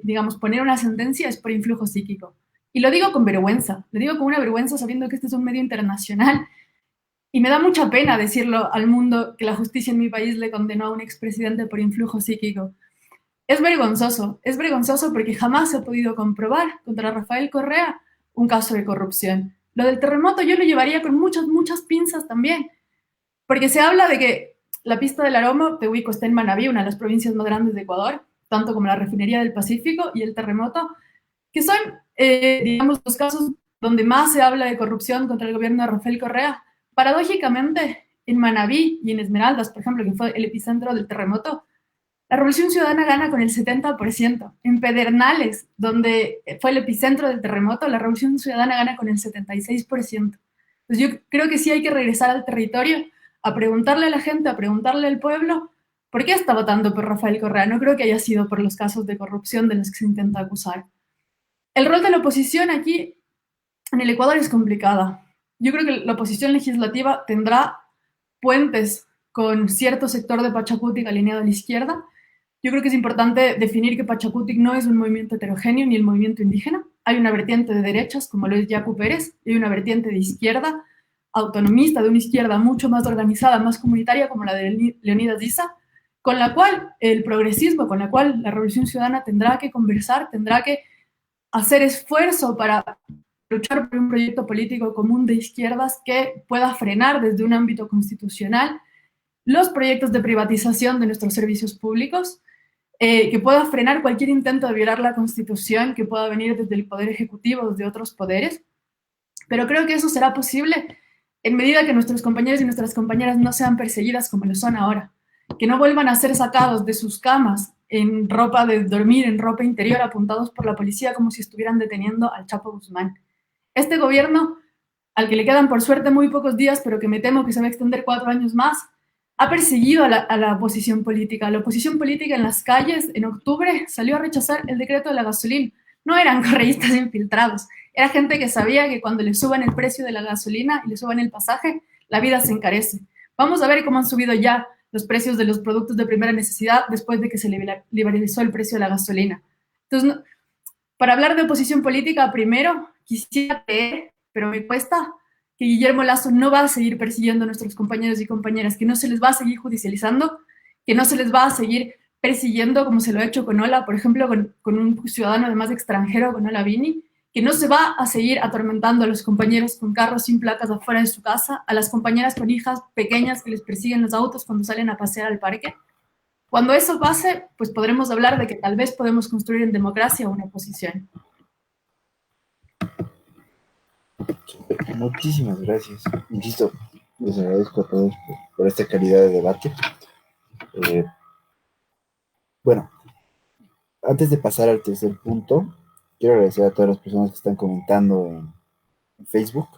digamos, poner una sentencia es por influjo psíquico. Y lo digo con vergüenza, lo digo con una vergüenza sabiendo que este es un medio internacional. Y me da mucha pena decirlo al mundo que la justicia en mi país le condenó a un expresidente por influjo psíquico. Es vergonzoso porque jamás se ha podido comprobar contra Rafael Correa un caso de corrupción. Lo del terremoto yo lo llevaría con muchas pinzas también, porque se habla de que la pista del Aroma, Tehuico, está en Manabí, una de las provincias más grandes de Ecuador, tanto como la refinería del Pacífico y el terremoto, que son, digamos, los casos donde más se habla de corrupción contra el gobierno de Rafael Correa. Paradójicamente, en Manabí y en Esmeraldas, por ejemplo, que fue el epicentro del terremoto, la Revolución Ciudadana gana con el 70%. En Pedernales, donde fue el epicentro del terremoto, la Revolución Ciudadana gana con el 76%. Entonces yo creo que sí hay que regresar al territorio, a preguntarle a la gente, a preguntarle al pueblo, ¿por qué está votando por Rafael Correa? No creo que haya sido por los casos de corrupción de los que se intenta acusar. El rol de la oposición aquí en el Ecuador es complicada. Yo creo que la oposición legislativa tendrá puentes con cierto sector de Pachacutic alineado a la izquierda. Yo creo que es importante definir que Pachacutic no es un movimiento heterogéneo ni el movimiento indígena. Hay una vertiente de derechas, como lo es Yacu Pérez, y hay una vertiente de izquierda, autonomista, de una izquierda mucho más organizada, más comunitaria, como la de Leonidas Diza, con la cual el progresismo, con la cual la Revolución Ciudadana tendrá que conversar, tendrá que hacer esfuerzo para luchar por un proyecto político común de izquierdas que pueda frenar desde un ámbito constitucional los proyectos de privatización de nuestros servicios públicos, que pueda frenar cualquier intento de violar la Constitución que pueda venir desde el Poder Ejecutivo o desde otros poderes. Pero creo que eso será posible en medida que nuestros compañeros y nuestras compañeras no sean perseguidas como lo son ahora, que no vuelvan a ser sacados de sus camas en ropa de dormir, en ropa interior, apuntados por la policía como si estuvieran deteniendo al Chapo Guzmán. Este gobierno, al que le quedan por suerte muy pocos días, pero que me temo que se va a extender 4 años más, ha perseguido a la oposición política. La oposición política en las calles en octubre salió a rechazar el decreto de la gasolina. No eran correístas infiltrados, era gente que sabía que cuando le suban el precio de la gasolina y le suban el pasaje, la vida se encarece. Vamos a ver cómo han subido ya los precios de los productos de primera necesidad después de que se liberalizó el precio de la gasolina. Entonces, para hablar de oposición política, primero quisiera creer, pero me cuesta, que Guillermo Lasso no va a seguir persiguiendo a nuestros compañeros y compañeras, que no se les va a seguir judicializando, que no se les va a seguir persiguiendo como se lo ha hecho con Ola, por ejemplo, con un ciudadano además extranjero, con Ola Vini, que no se va a seguir atormentando a los compañeros con carros sin placas afuera de su casa, a las compañeras con hijas pequeñas que les persiguen los autos cuando salen a pasear al parque. Cuando eso pase, pues podremos hablar de que tal vez podemos construir en democracia una oposición. Muchísimas gracias. Insisto, les agradezco a todos por esta calidad de debate. Bueno, antes de pasar al tercer punto, quiero agradecer a todas las personas que están comentando en Facebook.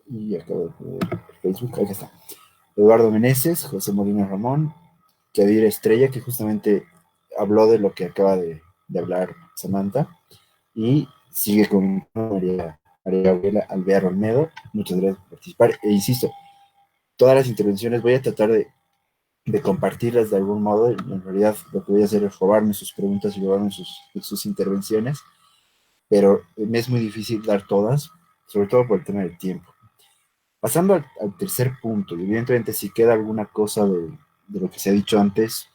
Y acabo de ver Facebook, ahí está. Eduardo Meneses, José Molina Ramón, Kadir Estrella, que justamente habló de lo que acaba de hablar Samantha, y sigue con María Gabriela Alvear Olmedo. Muchas gracias por participar. E insisto, todas las intervenciones voy a tratar de compartirlas de algún modo. En realidad lo que voy a hacer es robarme sus preguntas y robarme sus intervenciones, pero me es muy difícil dar todas, sobre todo por el tema del tiempo. Pasando al tercer punto, y evidentemente si queda alguna cosa de lo que se ha dicho antes,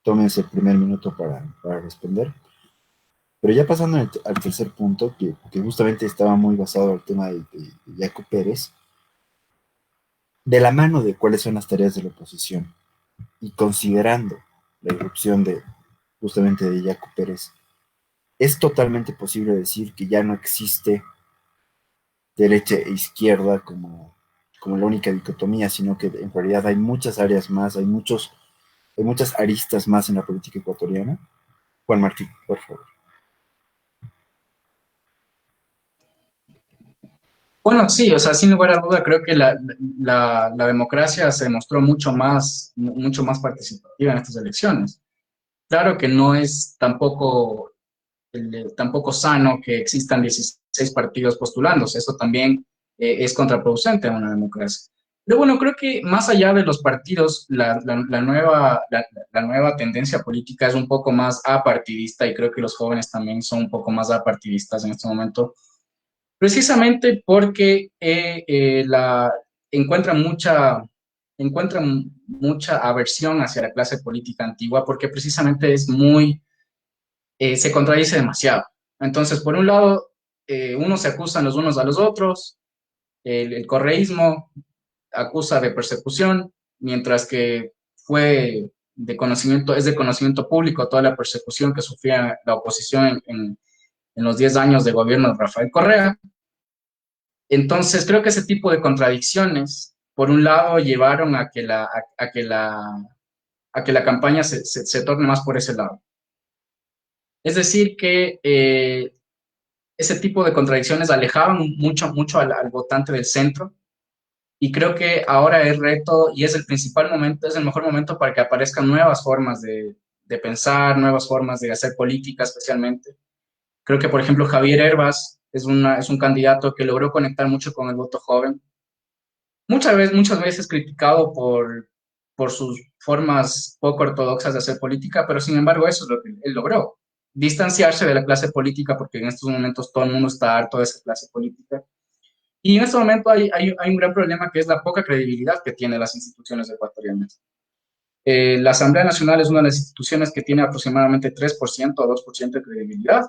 tómense el primer minuto para responder. Pero ya pasando al tercer punto, que justamente estaba muy basado en el tema de Yacu Pérez, de la mano de cuáles son las tareas de la oposición, y considerando la irrupción justamente de Yacu Pérez, es totalmente posible decir que ya no existe derecha e izquierda como la única dicotomía, sino que en realidad hay muchas áreas más, hay muchas aristas más en la política ecuatoriana. Juan Martín, por favor. Bueno, sí, o sea, sin lugar a duda, creo que la democracia se mostró mucho más participativa en estas elecciones. Claro que no es tampoco sano que existan 16 partidos postulándose, eso también es contraproducente a una democracia. Pero bueno, creo que más allá de los partidos, la nueva tendencia política es un poco más apartidista, y creo que los jóvenes también son un poco más apartidistas en este momento, precisamente porque encuentran mucha aversión hacia la clase política antigua, porque precisamente se contradice demasiado. Entonces, por un lado, unos se acusan los unos a los otros, el correísmo acusa de persecución, mientras que es de conocimiento público toda la persecución que sufría la oposición en los 10 años de gobierno de Rafael Correa. Entonces, creo que ese tipo de contradicciones, por un lado, llevaron a que la campaña se torne más por ese lado. Es decir, que ese tipo de contradicciones alejaban mucho al votante del centro, y creo que ahora es reto y es el principal momento, es el mejor momento para que aparezcan nuevas formas de pensar, nuevas formas de hacer política especialmente. Creo que, por ejemplo, Javier Hervas es un candidato que logró conectar mucho con el voto joven. Muchas veces criticado por sus formas poco ortodoxas de hacer política, pero sin embargo eso es lo que él logró. Distanciarse de la clase política, porque en estos momentos todo el mundo está harto de esa clase política. Y en este momento hay un gran problema, que es la poca credibilidad que tienen las instituciones ecuatorianas. La Asamblea Nacional es una de las instituciones que tiene aproximadamente 3% o 2% de credibilidad.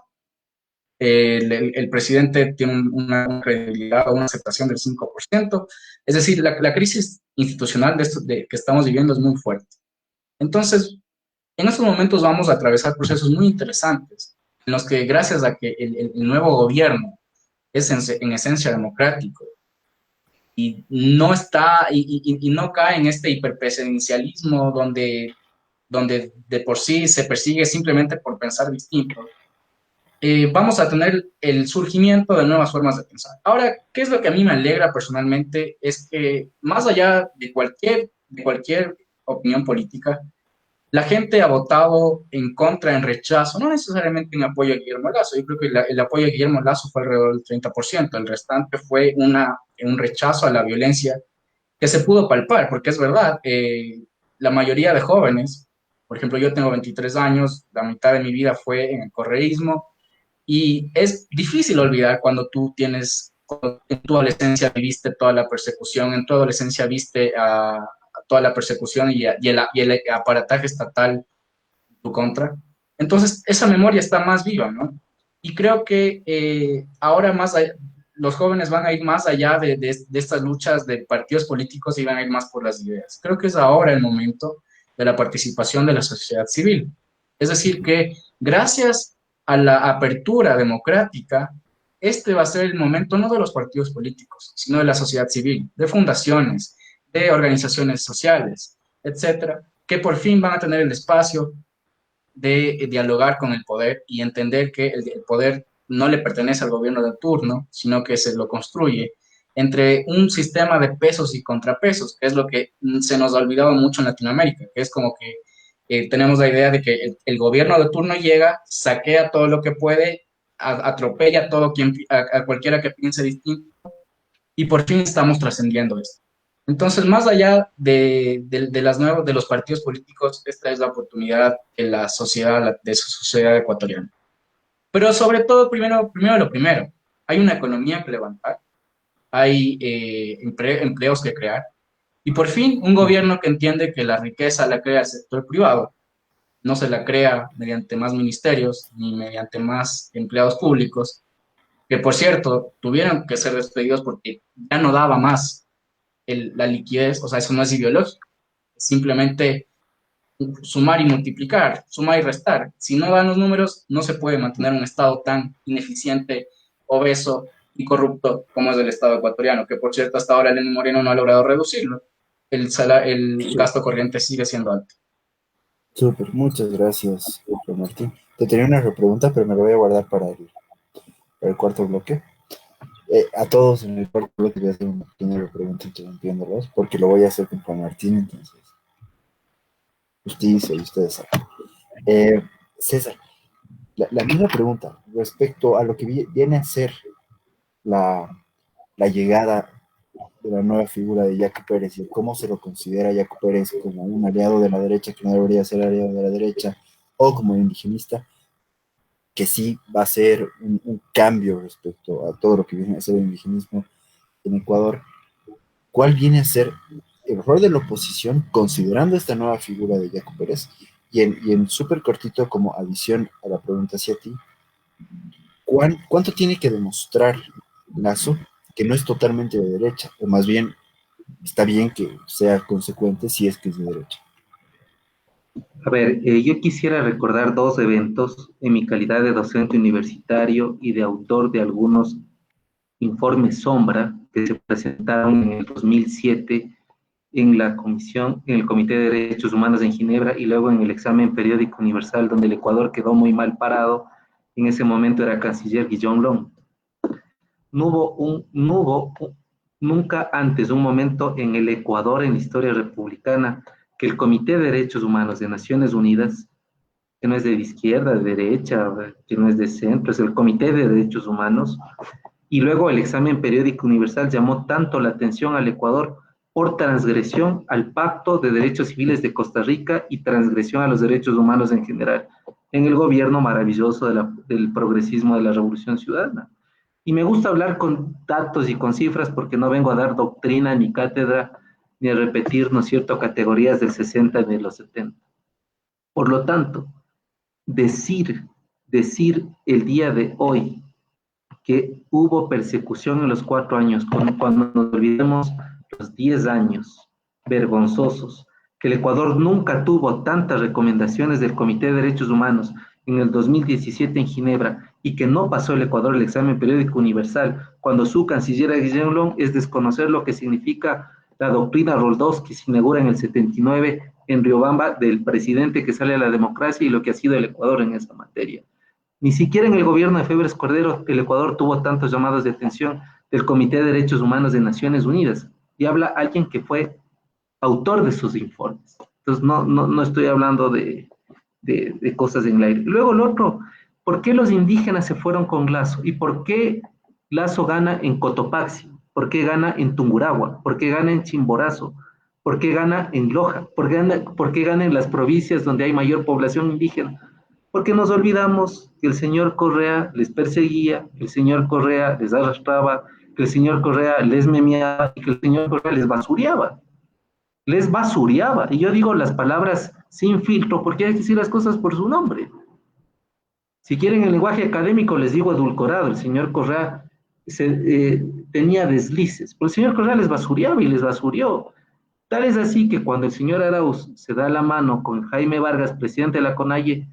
El presidente tiene una credibilidad o una aceptación del 5%. Es decir, la crisis institucional que estamos viviendo es muy fuerte. Entonces, en estos momentos vamos a atravesar procesos muy interesantes, en los que gracias a que el nuevo gobierno es en esencia democrático y no está, y no cae en este hiperpresidencialismo donde de por sí se persigue simplemente por pensar distinto. Vamos a tener el surgimiento de nuevas formas de pensar. Ahora, ¿qué es lo que a mí me alegra personalmente? Es que más allá de cualquier opinión política, la gente ha votado en contra, en rechazo, no necesariamente en apoyo a Guillermo Lasso. Yo creo que el apoyo a Guillermo Lasso fue alrededor del 30%, el restante fue un rechazo a la violencia que se pudo palpar, porque es verdad, la mayoría de jóvenes, por ejemplo, yo tengo 23 años, la mitad de mi vida fue en el correísmo, y es difícil olvidar cuando en tu adolescencia viviste toda la persecución, en tu adolescencia viste a toda la persecución y el aparataje estatal en tu contra. Entonces, esa memoria está más viva, ¿no? Y creo que ahora los jóvenes van a ir más allá de estas luchas de partidos políticos y van a ir más por las ideas. Creo que es ahora el momento de la participación de la sociedad civil. Es decir, que gracias a la apertura democrática, este va a ser el momento no de los partidos políticos, sino de la sociedad civil, de fundaciones, de organizaciones sociales, etcétera, que por fin van a tener el espacio de dialogar con el poder y entender que el poder no le pertenece al gobierno de turno, sino que se lo construye entre un sistema de pesos y contrapesos, que es lo que se nos ha olvidado mucho en Latinoamérica, que es como que tenemos la idea de que el gobierno de turno llega, saquea todo lo que puede, atropella a a cualquiera que piense distinto, y por fin estamos trascendiendo esto. Entonces, más allá de los partidos políticos, esta es la oportunidad de de su sociedad ecuatoriana. Pero sobre todo, primero lo primero, hay una economía que levantar, hay empleos que crear, y por fin un gobierno que entiende que la riqueza la crea el sector privado, no se la crea mediante más ministerios ni mediante más empleados públicos, que por cierto, tuvieron que ser despedidos porque ya no daba más la liquidez, o sea, eso no es ideológico, es simplemente sumar y multiplicar, sumar y restar. Si no dan los números, no se puede mantener un Estado tan ineficiente, obeso y corrupto como es el Estado ecuatoriano, que por cierto hasta ahora Lenín Moreno no ha logrado reducirlo. El gasto corriente sigue siendo alto. Súper, muchas gracias, Juan Martín. Te tenía una repregunta, pero me lo voy a guardar para el cuarto bloque. A todos en el cuarto bloque voy a hacer una pequeña repregunta interrumpiéndolos, porque lo voy a hacer con Juan Martín, entonces, justicia y ustedes saben. César, la misma pregunta respecto a lo que viene a ser la llegada de la nueva figura de Yacu Pérez y cómo se lo considera Yacu Pérez como un aliado de la derecha que no debería ser aliado de la derecha, o como indigenista, que sí va a ser un cambio respecto a todo lo que viene a ser el indigenismo en Ecuador. ¿Cuál viene a ser el rol de la oposición considerando esta nueva figura de Yacu Pérez? Y en súper cortito, como adición a la pregunta hacia ti, ¿cuánto tiene que demostrar Lasso que no es totalmente de derecha? O más bien, está bien que sea consecuente si es que es de derecha. A ver, yo quisiera recordar dos eventos en mi calidad de docente universitario y de autor de algunos informes sombra que se presentaron en el 2007 en la comisión, en el Comité de Derechos Humanos en Ginebra y luego en el examen periódico universal donde el Ecuador quedó muy mal parado. En ese momento era canciller Guillaume Long. No hubo nunca antes un momento en el Ecuador, en la historia republicana, que el Comité de Derechos Humanos de Naciones Unidas, que no es de izquierda, de derecha, que no es de centro, es el Comité de Derechos Humanos, y luego el examen periódico universal llamó tanto la atención al Ecuador por transgresión al Pacto de Derechos Civiles de Costa Rica y transgresión a los derechos humanos en general, en el gobierno maravilloso del progresismo de la Revolución Ciudadana. Y me gusta hablar con datos y con cifras porque no vengo a dar doctrina ni cátedra ni a repetir, ¿no es cierto?, categorías del 60 ni de los 70. Por lo tanto, decir el día de hoy que hubo persecución en los 4 años, cuando nos olvidemos los 10 años vergonzosos, que el Ecuador nunca tuvo tantas recomendaciones del Comité de Derechos Humanos en el 2017 en Ginebra y que no pasó el Ecuador el examen periódico universal, cuando su canciller Guillermo Long es desconocer lo que significa la doctrina Roldós que se inaugura en el 79 en Riobamba del presidente que sale a la democracia y lo que ha sido el Ecuador en esa materia. Ni siquiera en el gobierno de Febres Cordero el Ecuador tuvo tantos llamados de atención del Comité de Derechos Humanos de Naciones Unidas. Y habla alguien que fue autor de sus informes. Entonces, no estoy hablando de cosas en el aire. Luego, lo otro, ¿por qué los indígenas se fueron con Lazo? ¿Y por qué Lazo gana en Cotopaxi? ¿Por qué gana en Tungurahua? ¿Por qué gana en Chimborazo? ¿Por qué gana en Loja? ¿Por qué gana en las provincias donde hay mayor población indígena? Porque nos olvidamos que el señor Correa les perseguía, que el señor Correa les arrastraba, que el señor Correa les memeaba y que el señor Correa les basureaba. Les basureaba. Y yo digo las palabras sin filtro porque hay que decir las cosas por su nombre. Si quieren el lenguaje académico, les digo edulcorado. El señor Correa tenía deslices, pero el señor Correa les basureaba y les basurió. Tal es así que cuando el señor Arauz se da la mano con Jaime Vargas, presidente de la CONAIE,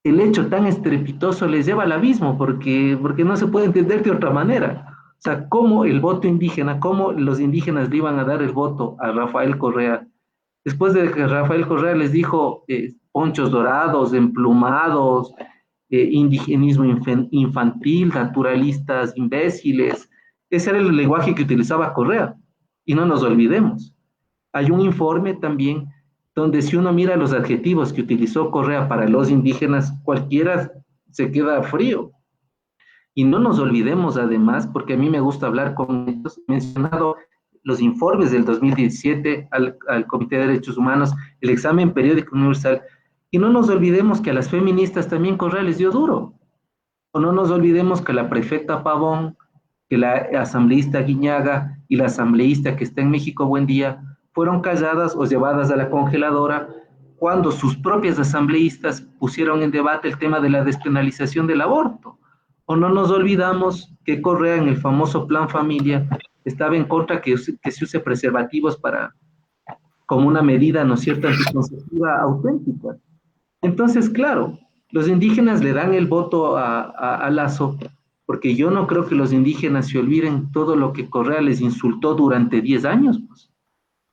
el hecho tan estrepitoso les lleva al abismo, porque no se puede entender de otra manera. O sea, cómo el voto indígena, cómo los indígenas le iban a dar el voto a Rafael Correa, después de que Rafael Correa les dijo ponchos dorados, emplumados, indigenismo infantil, naturalistas imbéciles. Ese era el lenguaje que utilizaba Correa. Y no nos olvidemos. Hay un informe también donde si uno mira los adjetivos que utilizó Correa para los indígenas, cualquiera se queda frío. Y no nos olvidemos además, porque a mí me gusta hablar con ellos, he mencionado los informes del 2017 al Comité de Derechos Humanos, el examen periódico universal, y no nos olvidemos que a las feministas también Correa les dio duro. O no nos olvidemos que la prefecta Pavón, que la asambleísta Guiñaga y la asambleísta que está en México Buen Día fueron calladas o llevadas a la congeladora cuando sus propias asambleístas pusieron en debate el tema de la despenalización del aborto. O no nos olvidamos que Correa en el famoso Plan Familia estaba en contra que se use preservativos como una medida, ¿no es cierto?, anticonceptiva auténtica. Entonces, claro, los indígenas le dan el voto a Lazo, porque yo no creo que los indígenas se olviden todo lo que Correa les insultó durante 10 años. Pues.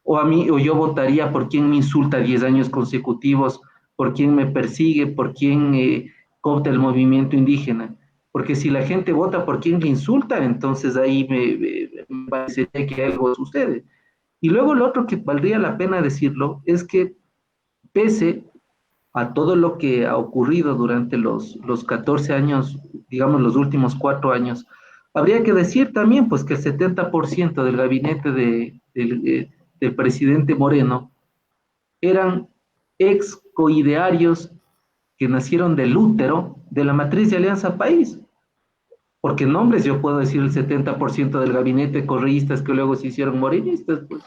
O yo votaría por quien me insulta 10 años consecutivos, por quien me persigue, por quien coopta el movimiento indígena. Porque si la gente vota por quien le insulta, entonces ahí me parecería que algo sucede. Y luego lo otro que valdría la pena decirlo es que pese a todo lo que ha ocurrido durante los 14 años, digamos los últimos 4 años, habría que decir también pues que el 70% del gabinete del presidente Moreno eran ex coidearios que nacieron del útero de la matriz de Alianza País. Porque nombres yo puedo decir el 70% del gabinete correístas que luego se hicieron morenistas, pues.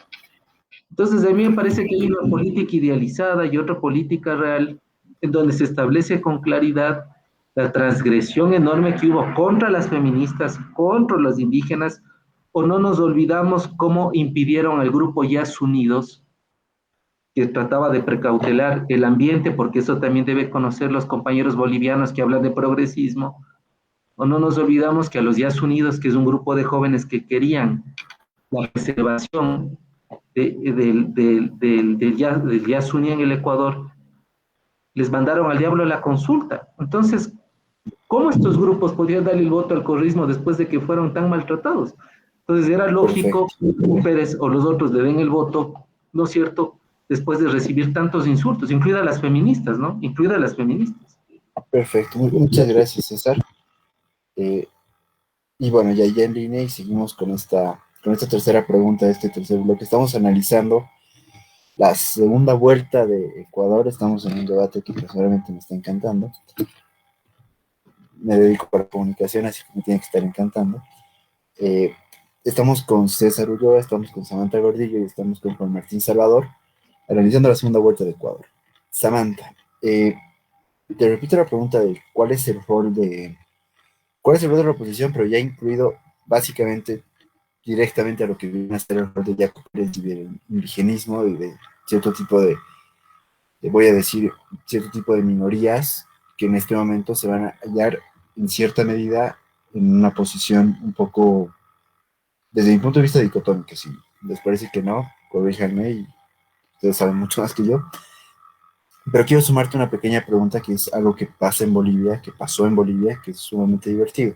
Entonces, a mí me parece que hay una política idealizada y otra política real en donde se establece con claridad la transgresión enorme que hubo contra las feministas, contra los indígenas, o no nos olvidamos cómo impidieron al grupo Yas Unidos, que trataba de precautelar el ambiente, porque eso también debe conocer los compañeros bolivianos que hablan de progresismo, o no nos olvidamos que a los Yas Unidos, que es un grupo de jóvenes que querían la preservación del Yasuní en el Ecuador, les mandaron al diablo la consulta. Entonces, ¿cómo estos grupos podían darle el voto al correísmo después de que fueron tan maltratados? Entonces era lógico que Pérez o los otros le den el voto, ¿no es cierto?, después de recibir tantos insultos, incluidas las feministas, ¿no? Incluidas las feministas. Perfecto, muchas gracias, César. Y bueno, ya en línea y seguimos con esta tercera pregunta de este tercer bloque. Estamos analizando la segunda vuelta de Ecuador. Estamos en un debate que personalmente me está encantando. Me dedico a la comunicación, así que me tiene que estar encantando. Estamos con César Ulloa, estamos con Samantha Gordillo y estamos con Juan Martín Salvador, analizando la segunda vuelta de Ecuador. Samantha, te repito la pregunta de cuál es el rol de la oposición, pero ya incluido básicamente directamente a lo que viene a ser el rol de Jaco Pérez y del indigenismo y de cierto tipo de voy a decir, cierto tipo de minorías que en este momento se van a hallar en cierta medida en una posición un poco, desde mi punto de vista, dicotómica. Si les parece que no, corríjanme y ustedes saben mucho más que yo. Pero quiero sumarte una pequeña pregunta que es algo que pasa en Bolivia, que pasó en Bolivia, que es sumamente divertido.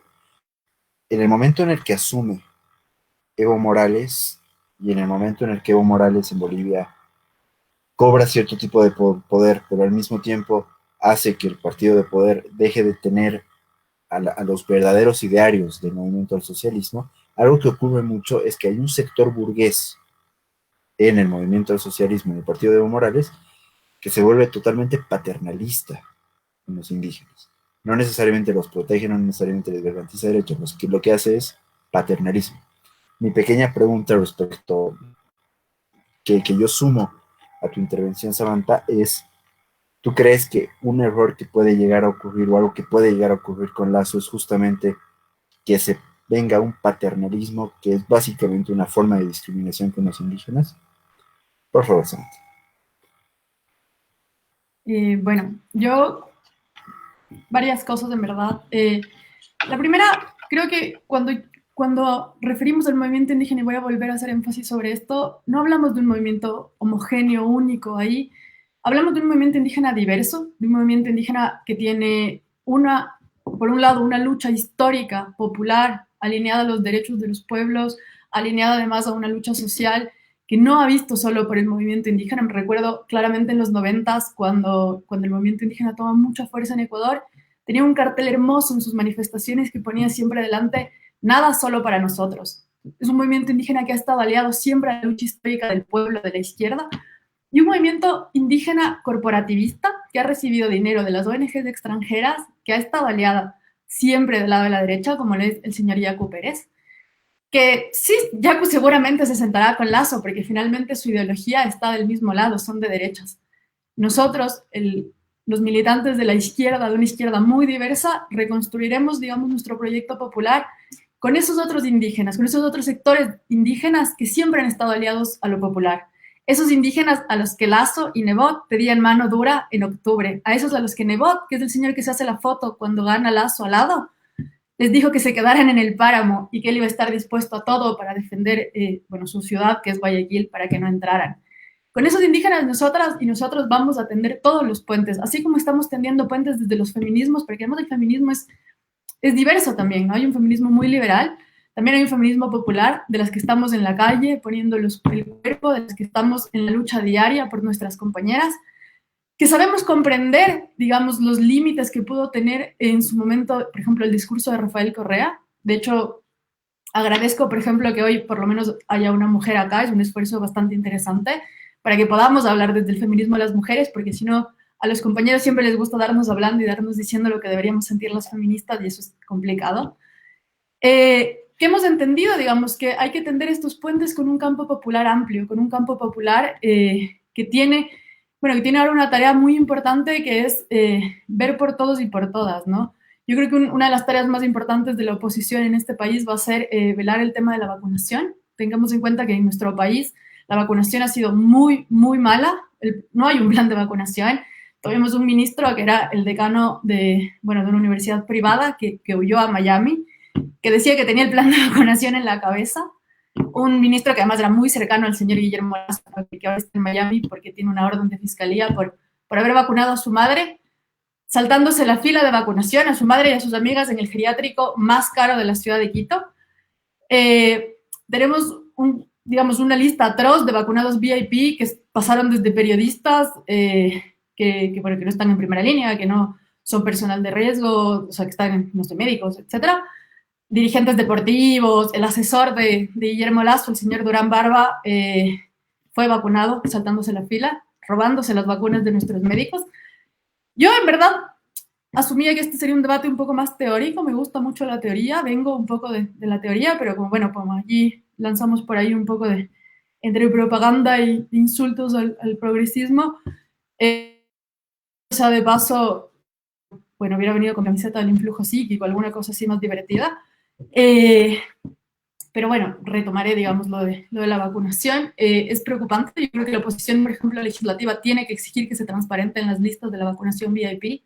En el momento en el que asume Evo Morales y en el momento en el que Evo Morales en Bolivia cobra cierto tipo de poder, pero al mismo tiempo hace que el partido de poder deje de tener a los verdaderos idearios del movimiento al socialismo, algo que ocurre mucho es que hay un sector burgués en el movimiento al socialismo, en el partido de Evo Morales, que se vuelve totalmente paternalista con los indígenas. No necesariamente los protege, no necesariamente les garantiza derechos, lo que hace es paternalismo. Mi pequeña pregunta respecto que yo sumo a tu intervención, Samantha, es, ¿tú crees que un error que puede llegar a ocurrir o algo que puede llegar a ocurrir con Lazo es justamente que se venga un paternalismo que es básicamente una forma de discriminación con los indígenas? Por favor, Samantha. Bueno, yo, varias cosas en verdad. La primera, creo que cuando referimos al movimiento indígena, y voy a volver a hacer énfasis sobre esto, no hablamos de un movimiento homogéneo, único ahí, hablamos de un movimiento indígena diverso, de un movimiento indígena que tiene por un lado, una lucha histórica, popular, alineada a los derechos de los pueblos, alineada además a una lucha social que no ha visto solo por el movimiento indígena. Me recuerdo claramente en los 90s, cuando el movimiento indígena toma mucha fuerza en Ecuador, tenía un cartel hermoso en sus manifestaciones que ponía siempre adelante, nada solo para nosotros. Es un movimiento indígena que ha estado aliado siempre a la lucha histórica del pueblo de la izquierda, y un movimiento indígena corporativista que ha recibido dinero de las ONGs extranjeras, que ha estado aliada siempre del lado de la derecha, como lo es el señor Yacu Pérez, que sí, Yacu seguramente se sentará con Lazo, porque finalmente su ideología está del mismo lado, son de derechas. Nosotros, los militantes de la izquierda, de una izquierda muy diversa, reconstruiremos, digamos, nuestro proyecto popular con esos otros indígenas, con esos otros sectores indígenas que siempre han estado aliados a lo popular. Esos indígenas a los que Lazo y Nebot pedían mano dura en octubre, a esos a los que Nebot, que es el señor que se hace la foto cuando gana Lazo al lado, les dijo que se quedaran en el páramo y que él iba a estar dispuesto a todo para defender su ciudad, que es Guayaquil, para que no entraran. Con esos indígenas, nosotras y nosotros vamos a tender todos los puentes, así como estamos tendiendo puentes desde los feminismos, porque además el feminismo es diverso también, ¿no? Hay un feminismo muy liberal, también hay un feminismo popular, de las que estamos en la calle poniendo el cuerpo, de las que estamos en la lucha diaria por nuestras compañeras, que sabemos comprender, digamos, los límites que pudo tener en su momento, por ejemplo, el discurso de Rafael Correa. De hecho, agradezco, por ejemplo, que hoy por lo menos haya una mujer acá, es un esfuerzo bastante interesante para que podamos hablar desde el feminismo de las mujeres, porque si no, a los compañeros siempre les gusta darnos hablando y darnos diciendo lo que deberíamos sentir las feministas, y eso es complicado. Que hemos entendido, digamos, que hay que tender estos puentes con un campo popular amplio, con un campo popular que tiene ahora una tarea muy importante, que es ver por todos y por todas, ¿no? Yo creo que una de las tareas más importantes de la oposición en este país va a ser velar el tema de la vacunación. Tengamos en cuenta que en nuestro país la vacunación ha sido muy, muy mala. No hay un plan de vacunación. Tuvimos un ministro que era el decano de una universidad privada que huyó a Miami, que decía que tenía el plan de vacunación en la cabeza. Un ministro que además era muy cercano al señor Guillermo Lazo, que ahora está en Miami porque tiene una orden de fiscalía por haber vacunado a su madre, saltándose la fila de vacunación a su madre y a sus amigas en el geriátrico más caro de la ciudad de Quito. Tenemos una lista atroz de vacunados VIP que pasaron desde periodistas que no están en primera línea, que no son personal de riesgo, o sea, que están, no sé, médicos, etcétera, dirigentes deportivos, el asesor de Guillermo Lazo, el señor Durán Barba, fue vacunado saltándose la fila, robándose las vacunas de nuestros médicos. Yo, en verdad, asumía que este sería un debate un poco más teórico, me gusta mucho la teoría, vengo un poco de la teoría, pero como allí lanzamos por ahí un poco de entre propaganda y insultos al progresismo, o sea, de paso, hubiera venido con camiseta del influjo psíquico, alguna cosa así más divertida. Pero retomaré, digamos, lo de la vacunación. Es preocupante. Yo creo que la oposición, por ejemplo, legislativa tiene que exigir que se transparenten las listas de la vacunación VIP.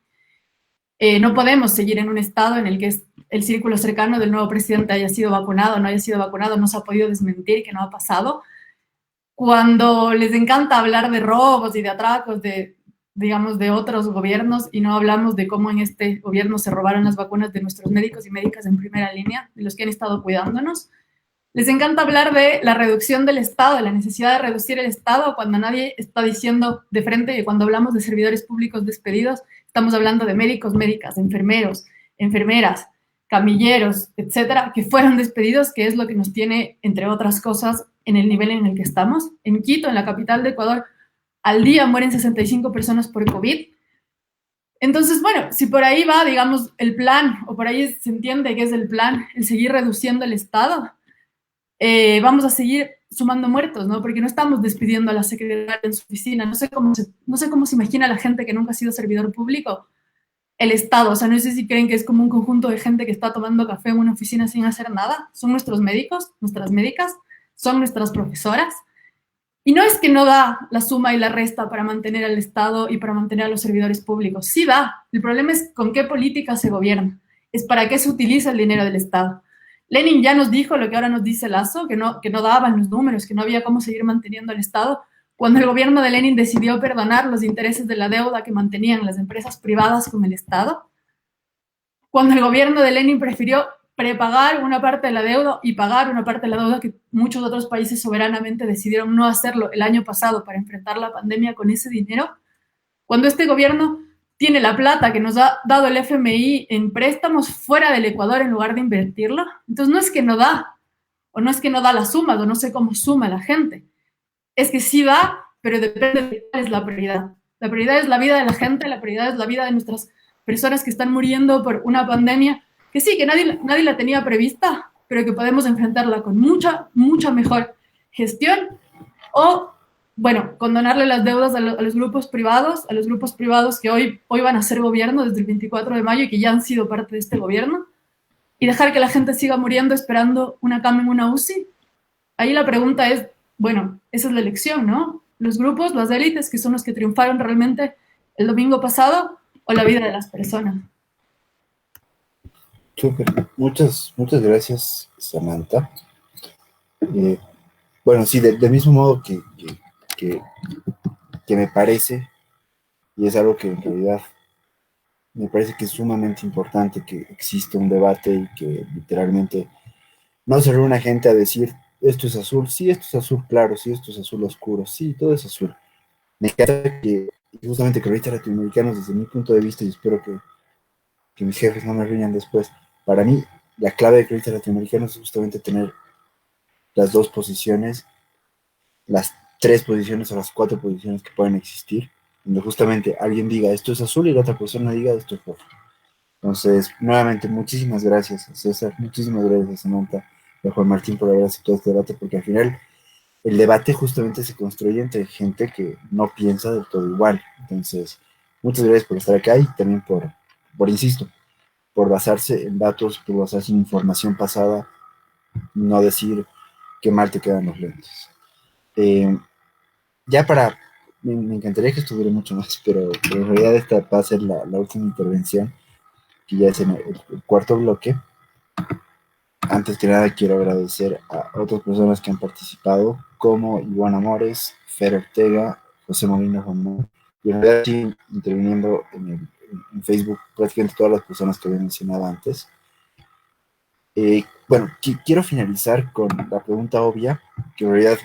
No podemos seguir en un estado en el que el círculo cercano del nuevo presidente haya sido vacunado, no haya sido vacunado, no se ha podido desmentir que no ha pasado. Cuando les encanta hablar de robos y de atracos digamos, de otros gobiernos, y no hablamos de cómo en este gobierno se robaron las vacunas de nuestros médicos y médicas en primera línea, de los que han estado cuidándonos. Les encanta hablar de la reducción del Estado, de la necesidad de reducir el Estado, cuando nadie está diciendo de frente que cuando hablamos de servidores públicos despedidos, estamos hablando de médicos, médicas, enfermeros, enfermeras, camilleros, etcétera, que fueron despedidos, que es lo que nos tiene, entre otras cosas, en el nivel en el que estamos. En Quito, en la capital de Ecuador, al día mueren 65 personas por COVID. Entonces, bueno, si por ahí va, digamos, el plan, o por ahí se entiende que es el plan, el seguir reduciendo el Estado, vamos a seguir sumando muertos, ¿no? Porque no estamos despidiendo a la secretaria en su oficina. No sé cómo se imagina la gente que nunca ha sido servidor público el Estado. O sea, no sé si creen que es como un conjunto de gente que está tomando café en una oficina sin hacer nada. Son nuestros médicos, nuestras médicas, son nuestras profesoras. Y no es que no da la suma y la resta para mantener al Estado y para mantener a los servidores públicos. Sí da. El problema es con qué política se gobierna. Es para qué se utiliza el dinero del Estado. Lenin ya nos dijo lo que ahora nos dice Lasso, que no daban los números, que no había cómo seguir manteniendo el Estado, cuando el gobierno de Lenin decidió perdonar los intereses de la deuda que mantenían las empresas privadas con el Estado, cuando el gobierno de Lenin prefirió prepagar una parte de la deuda y pagar una parte de la deuda que muchos otros países soberanamente decidieron no hacerlo el año pasado para enfrentar la pandemia con ese dinero, cuando este gobierno tiene la plata que nos ha dado el FMI en préstamos fuera del Ecuador en lugar de invertirlo. Entonces no es que no da, o no es que no da las sumas, o no sé cómo suma la gente. Es que sí da, pero depende de cuál es la prioridad. La prioridad es la vida de la gente, la prioridad es la vida de nuestras personas que están muriendo por una pandemia que sí, que nadie la tenía prevista, pero que podemos enfrentarla con mucha mejor gestión, o bueno, condonarle las deudas a los grupos privados, que hoy van a ser gobierno desde el 24 de mayo y que ya han sido parte de este gobierno, y dejar que la gente siga muriendo esperando una cama en una UCI. Ahí la pregunta es, bueno, esa es la elección, ¿no? Los grupos, las élites, que son los que triunfaron realmente el domingo pasado, o la vida de las personas. Súper. Muchas gracias, Samantha. Bueno, sí, del mismo modo que me parece, y es algo que en realidad me parece que es sumamente importante que existe un debate y que literalmente no se reúne gente a decir, esto es azul, sí, esto es azul claro, sí, esto es azul oscuro, sí, todo es azul. Me encanta que, justamente que ahorita latinoamericanos, desde mi punto de vista, y espero que mis jefes no me riñan después, para mí, la clave de ahorita latinoamericanos es justamente tener las dos posiciones, las tres posiciones o las cuatro posiciones que pueden existir, donde justamente alguien diga esto es azul y la otra persona diga esto es rojo. Entonces, nuevamente, muchísimas gracias a César, muchísimas gracias a Samantha y a Juan Martín por haber aceptado este debate, porque al final el debate justamente se construye entre gente que no piensa del todo igual. Entonces, muchas gracias por estar acá y también insisto, por basarse en datos, por basarse en información pasada, no decir qué mal te quedan los lentes. Ya me encantaría que esto dure mucho más, pero en realidad esta va a ser la última intervención, que ya es en el cuarto bloque. Antes que nada quiero agradecer a otras personas que han participado, como Iván Amores, Fer Ortega, José Molina Román, y en realidad siguen interviniendo en Facebook prácticamente todas las personas que había mencionado antes. Bueno, quiero finalizar con la pregunta obvia, que en realidad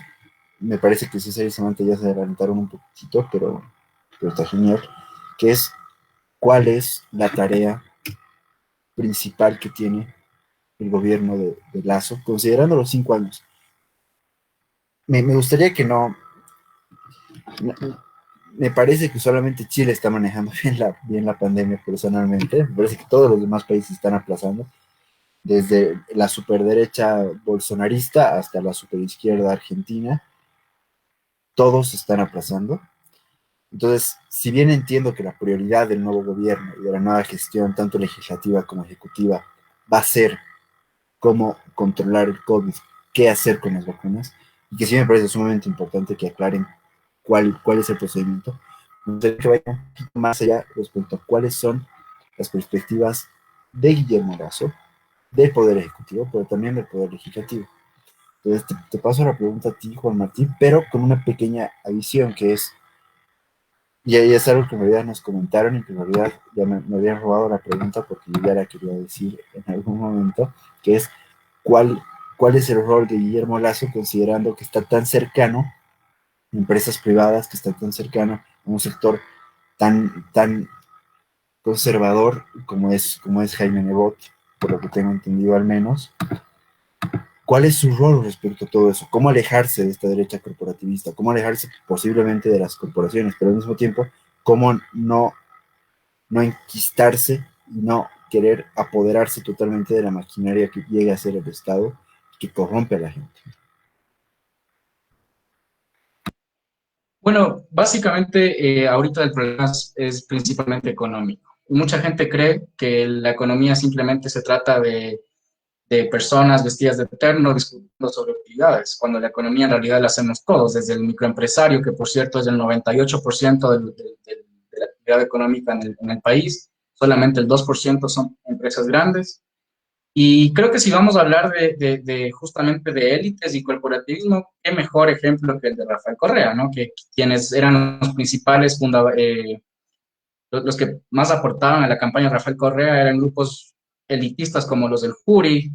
me parece que César y Samantha ya se adelantaron un poquitito, pero está genial, que es ¿cuál es la tarea principal que tiene el gobierno de Lasso, considerando los 5 años? Me gustaría que no, me parece que solamente Chile está manejando bien la pandemia personalmente, me parece que todos los demás países están aplazando, desde la superderecha bolsonarista hasta la superizquierda argentina, todos están aplazando. Entonces, si bien entiendo que la prioridad del nuevo gobierno y de la nueva gestión, tanto legislativa como ejecutiva, va a ser cómo controlar el COVID, qué hacer con las vacunas, y que sí me parece sumamente importante que aclaren cuál es el procedimiento, me gustaría que vayan un poquito más allá respecto a cuáles son las perspectivas de Guillermo Lasso, del Poder Ejecutivo, pero también del Poder Legislativo. Entonces, te paso la pregunta a ti, Juan Martín, pero con una pequeña adición que es, y ahí es algo que en realidad nos comentaron y que en realidad ya me habían robado la pregunta porque yo ya la quería decir en algún momento, que es, ¿cuál es el rol de Guillermo Lasso considerando que está tan cercano a empresas privadas, que está tan cercano a un sector tan conservador como es Jaime Nebot, por lo que tengo entendido al menos? ¿Cuál es su rol respecto a todo eso? ¿Cómo alejarse de esta derecha corporativista? ¿Cómo alejarse posiblemente de las corporaciones? Pero al mismo tiempo, ¿cómo no enquistarse y no querer apoderarse totalmente de la maquinaria que llegue a ser el Estado, que corrompe a la gente? Bueno, básicamente ahorita el problema es principalmente económico. Mucha gente cree que la economía simplemente se trata de personas vestidas de terno discutiendo sobre utilidades, cuando la economía en realidad la hacemos todos, desde el microempresario, que por cierto es el 98% de la actividad económica en el país, solamente el 2% son empresas grandes. Y creo que si vamos a hablar justamente de élites y corporativismo, qué mejor ejemplo que el de Rafael Correa, ¿no? Que quienes eran los principales fundadores, los que más aportaban a la campaña de Rafael Correa eran grupos elitistas como los del Juri,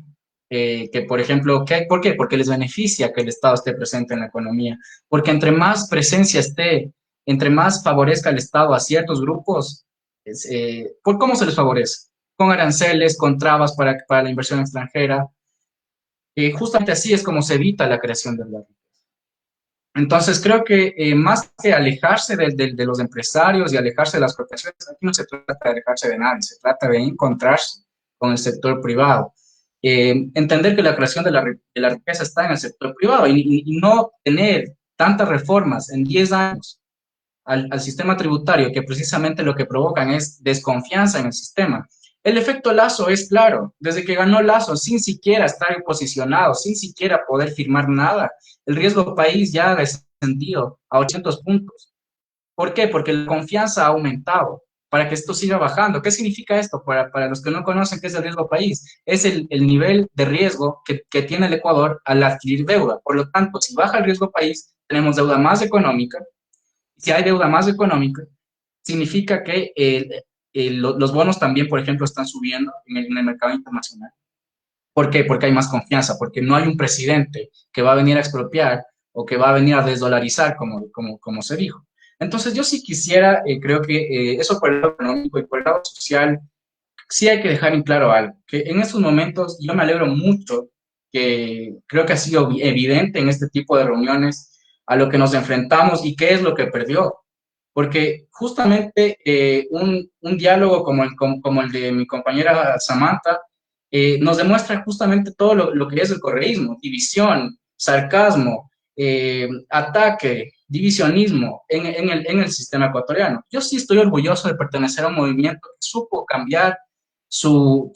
que por ejemplo, ¿por qué? Porque les beneficia que el Estado esté presente en la economía, porque entre más presencia esté, entre más favorezca el Estado a ciertos grupos, ¿por cómo se les favorece? Con aranceles, con trabas para la inversión extranjera. Justamente así es como se evita la creación de la riqueza. Entonces, creo que más que alejarse de los empresarios y alejarse de las corporaciones, aquí no se trata de alejarse de nadie, se trata de encontrarse con el sector privado. Entender que la creación de la riqueza está en el sector privado y no tener tantas reformas en 10 años al sistema tributario que precisamente lo que provocan es desconfianza en el sistema. El efecto Lasso es claro, desde que ganó Lasso, sin siquiera estar posicionado, sin siquiera poder firmar nada, el riesgo país ya ha descendido a 800 puntos. ¿Por qué? Porque la confianza ha aumentado para que esto siga bajando. ¿Qué significa esto? Para los que no conocen qué es el riesgo país, es el nivel de riesgo que tiene el Ecuador al adquirir deuda. Por lo tanto, si baja el riesgo país, tenemos deuda más económica. Si hay deuda más económica, significa que los bonos también, por ejemplo, están subiendo en el mercado internacional. ¿Por qué? Porque hay más confianza, porque no hay un presidente que va a venir a expropiar o que va a venir a desdolarizar, como se dijo. Entonces, yo sí quisiera, creo que eso por el lado económico y por el lado social, sí hay que dejar en claro algo, que en estos momentos yo me alegro mucho, que creo que ha sido evidente en este tipo de reuniones a lo que nos enfrentamos y qué es lo que perdió. Porque justamente un diálogo como el de mi compañera Samantha nos demuestra justamente todo lo que es el correísmo, división, sarcasmo, ataque, divisionismo en el sistema ecuatoriano. Yo sí estoy orgulloso de pertenecer a un movimiento que supo cambiar su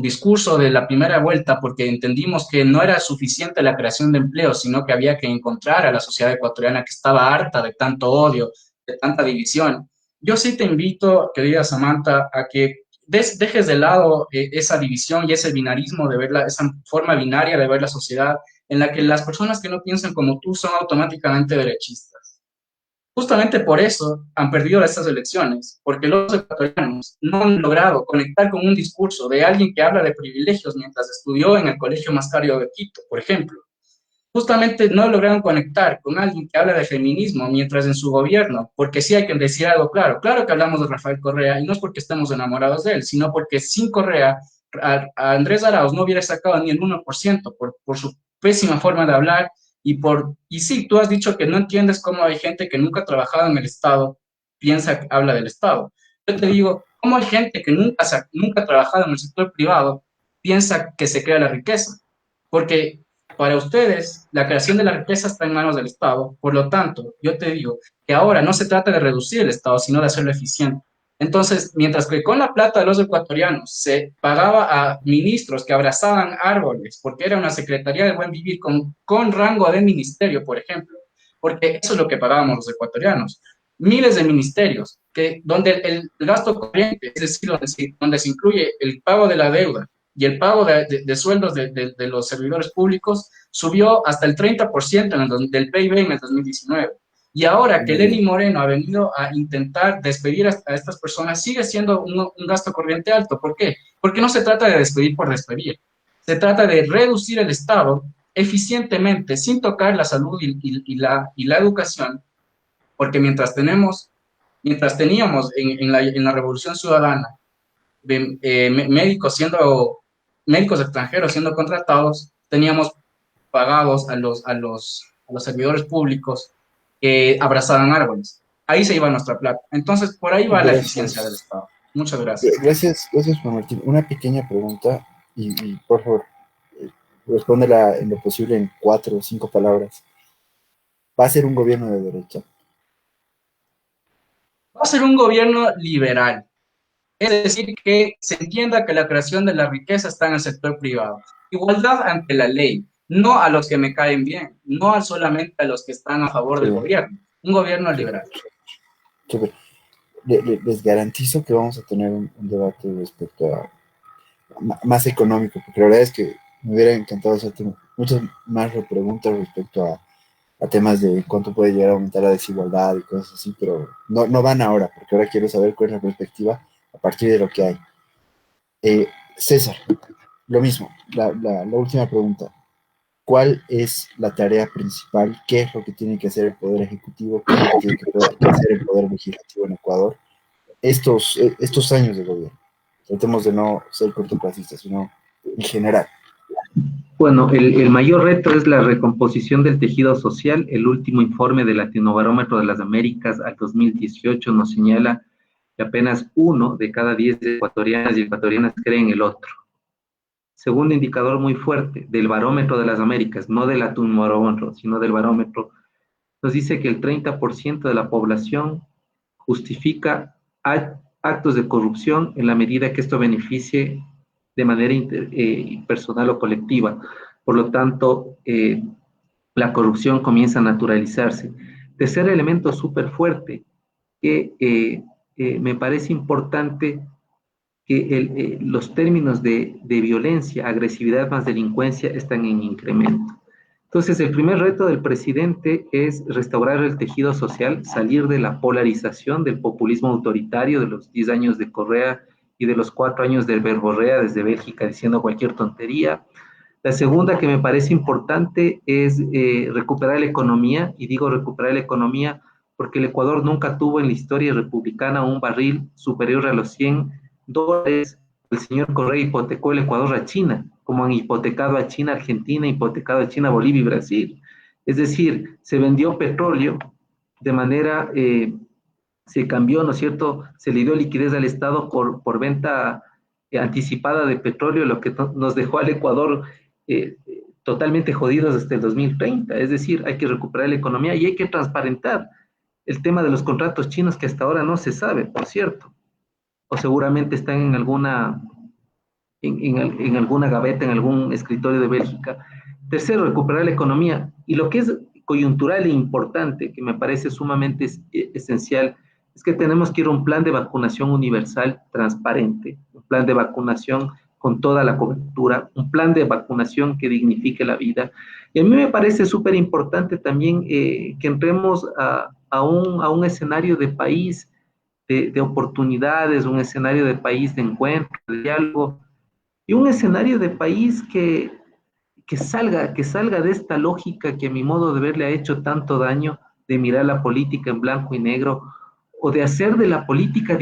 discurso de la primera vuelta porque entendimos que no era suficiente la creación de empleos, sino que había que encontrar a la sociedad ecuatoriana que estaba harta de tanto odio, de tanta división. Yo sí te invito, querida Samantha, a que dejes de lado esa división y ese binarismo de ver esa forma binaria de ver la sociedad en la que las personas que no piensan como tú son automáticamente derechistas. Justamente por eso han perdido estas elecciones, porque los ecuatorianos no han logrado conectar con un discurso de alguien que habla de privilegios mientras estudió en el colegio más caro de Quito, por ejemplo. Justamente no lograron conectar con alguien que habla de feminismo mientras en su gobierno, porque sí hay que decir algo claro. Claro que hablamos de Rafael Correa y no es porque estemos enamorados de él, sino porque sin Correa, a Andrés Arauz no hubiera sacado ni el 1% por su pésima forma de hablar y sí, tú has dicho que no entiendes cómo hay gente que nunca ha trabajado en el Estado, piensa que habla del Estado. Yo te digo, ¿cómo hay gente que nunca ha trabajado en el sector privado, piensa que se crea la riqueza? Porque para ustedes, la creación de la riqueza está en manos del Estado. Por lo tanto, yo te digo que ahora no se trata de reducir el Estado, sino de hacerlo eficiente. Entonces, mientras que con la plata de los ecuatorianos se pagaba a ministros que abrazaban árboles, porque era una Secretaría de Buen Vivir con rango de ministerio, por ejemplo, porque eso es lo que pagábamos los ecuatorianos. miles de ministerios, donde el gasto corriente, es decir, donde se incluye el pago de la deuda y el pago de sueldos de los servidores públicos, subió hasta el 30% del PIB en el 2019. Y ahora que Lenín Moreno ha venido a intentar despedir a estas personas, sigue siendo un gasto corriente alto. ¿Por qué? Porque no se trata de despedir por despedir. Se trata de reducir el Estado eficientemente, sin tocar la salud y la educación, porque mientras teníamos en la Revolución Ciudadana médicos extranjeros siendo contratados, teníamos pagados a los servidores públicos que abrazaban árboles. Ahí se iba nuestra plata. Entonces, por ahí va la eficiencia del Estado. Muchas gracias. Gracias, Juan Martín. Una pequeña pregunta y por favor, respóndela en lo posible en 4 o 5 palabras. ¿Va a ser un gobierno de derecha? Va a ser un gobierno liberal. Es decir, que se entienda que la creación de la riqueza está en el sector privado. Igualdad ante la ley, no a los que me caen bien, no solamente a los que están a favor del gobierno. Un gobierno liberal. Les garantizo que vamos a tener un debate respecto a más económico, porque la verdad es que me hubiera encantado hacerte muchas más preguntas respecto a temas de cuánto puede llegar a aumentar la desigualdad y cosas así, pero no van ahora, porque ahora quiero saber cuál es la perspectiva a partir de lo que hay. César, lo mismo, la última pregunta. ¿Cuál es la tarea principal? ¿Qué es lo que tiene que hacer el Poder Ejecutivo? ¿Qué es lo que tiene que hacer el Poder Legislativo en Ecuador estos años de gobierno? Tratemos de no ser cortoplacistas, sino en general. Bueno, el mayor reto es la recomposición del tejido social. El último informe del Latinobarómetro de las Américas al 2018 nos señala que apenas 1 de cada 10 ecuatorianas y ecuatorianas cree en el otro. Segundo indicador muy fuerte del Barómetro de las Américas, no del Latinobarómetro, sino del Barómetro, nos dice que el 30% de la población justifica actos de corrupción en la medida que esto beneficie de manera personal o colectiva. Por lo tanto, la corrupción comienza a naturalizarse. Tercer elemento súper fuerte que me parece importante, que los términos de violencia, agresividad más delincuencia están en incremento. Entonces, el primer reto del presidente es restaurar el tejido social, salir de la polarización del populismo autoritario de los 10 años de Correa y de los 4 años del verborrea desde Bélgica diciendo cualquier tontería. La segunda que me parece importante es recuperar la economía, y digo recuperar la economía porque el Ecuador nunca tuvo en la historia republicana un barril superior a los $100. El señor Correa hipotecó el Ecuador a China, como han hipotecado a China, Argentina, hipotecado a China, Bolivia y Brasil. Es decir, se vendió petróleo de manera, se cambió, ¿no es cierto? Se le dio liquidez al Estado por venta anticipada de petróleo, lo que nos dejó al Ecuador totalmente jodidos hasta el 2030. Es decir, hay que recuperar la economía y hay que transparentar el tema de los contratos chinos que hasta ahora no se sabe, por cierto, o seguramente están en alguna gaveta, en algún escritorio de Bélgica. Tercero, recuperar la economía. Y lo que es coyuntural e importante, que me parece sumamente esencial, es que tenemos que ir a un plan de vacunación universal transparente, un plan de vacunación con toda la cobertura, un plan de vacunación que dignifique la vida. Y a mí me parece súper importante también que entremos a un escenario de país, de oportunidades, un escenario de país de encuentro, de diálogo, y un escenario de país que salga de esta lógica que a mi modo de ver le ha hecho tanto daño, de mirar la política en blanco y negro, o de hacer de la política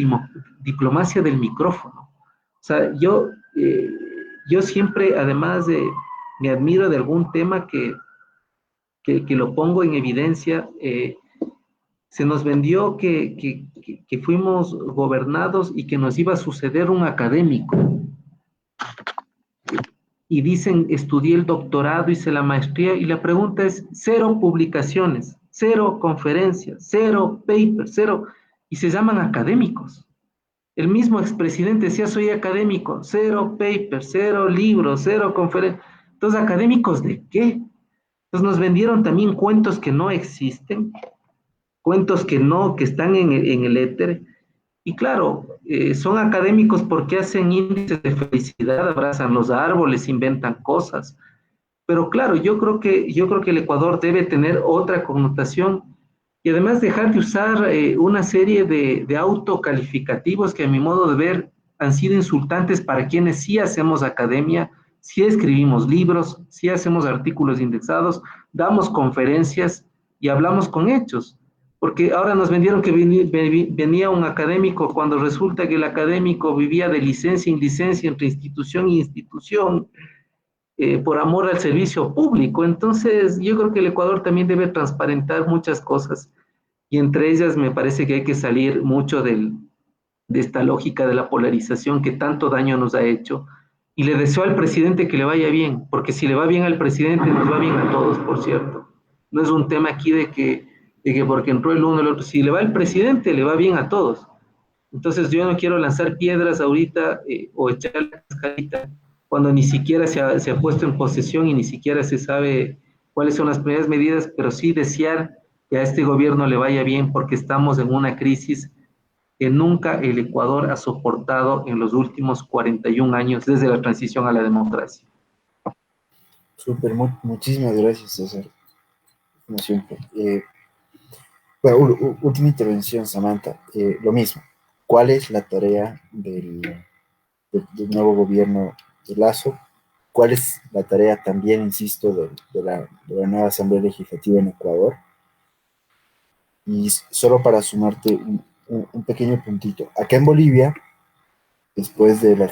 diplomacia del micrófono. O sea, yo siempre, además me admiro de algún tema que lo pongo en evidencia. Se nos vendió que fuimos gobernados y que nos iba a suceder un académico. Y dicen, estudié el doctorado, hice la maestría, y la pregunta es, 0 publicaciones, 0 conferencias, 0 papers, 0, y se llaman académicos. El mismo expresidente decía, soy académico, 0 papers, 0 libros, 0 conferencias. Entonces, ¿académicos de qué? Entonces nos vendieron también cuentos que no existen, cuentos que no, que están en el éter. Y claro, son académicos porque hacen índices de felicidad, abrazan los árboles, inventan cosas. Pero claro, yo creo que el Ecuador debe tener otra connotación y además dejar de usar una serie de autocalificativos que a mi modo de ver han sido insultantes para quienes sí hacemos academia, sí escribimos libros, sí hacemos artículos indexados, damos conferencias y hablamos con hechos. Porque ahora nos vendieron que venía un académico cuando resulta que el académico vivía de licencia en licencia entre institución y institución, por amor al servicio público. Entonces, yo creo que el Ecuador también debe transparentar muchas cosas y entre ellas me parece que hay que salir mucho de esta lógica de la polarización que tanto daño nos ha hecho. Y le deseo al presidente que le vaya bien, porque si le va bien al presidente, nos va bien a todos, por cierto. No es un tema aquí de que porque entró el uno el otro. Si le va al presidente, le va bien a todos. Entonces yo no quiero lanzar piedras ahorita o echar la cascarita cuando ni siquiera se ha puesto en posesión y ni siquiera se sabe cuáles son las primeras medidas, pero sí desear que a este gobierno le vaya bien porque estamos en una crisis que nunca el Ecuador ha soportado en los últimos 41 años desde la transición a la democracia. Súper, muchísimas gracias, César. Como siempre. Bueno, última intervención, Samantha. Lo mismo. ¿Cuál es la tarea del nuevo gobierno de Lasso? ¿Cuál es la tarea también, insisto, de la nueva Asamblea Legislativa en Ecuador? Y solo para sumarte un pequeño puntito. Acá en Bolivia, después de la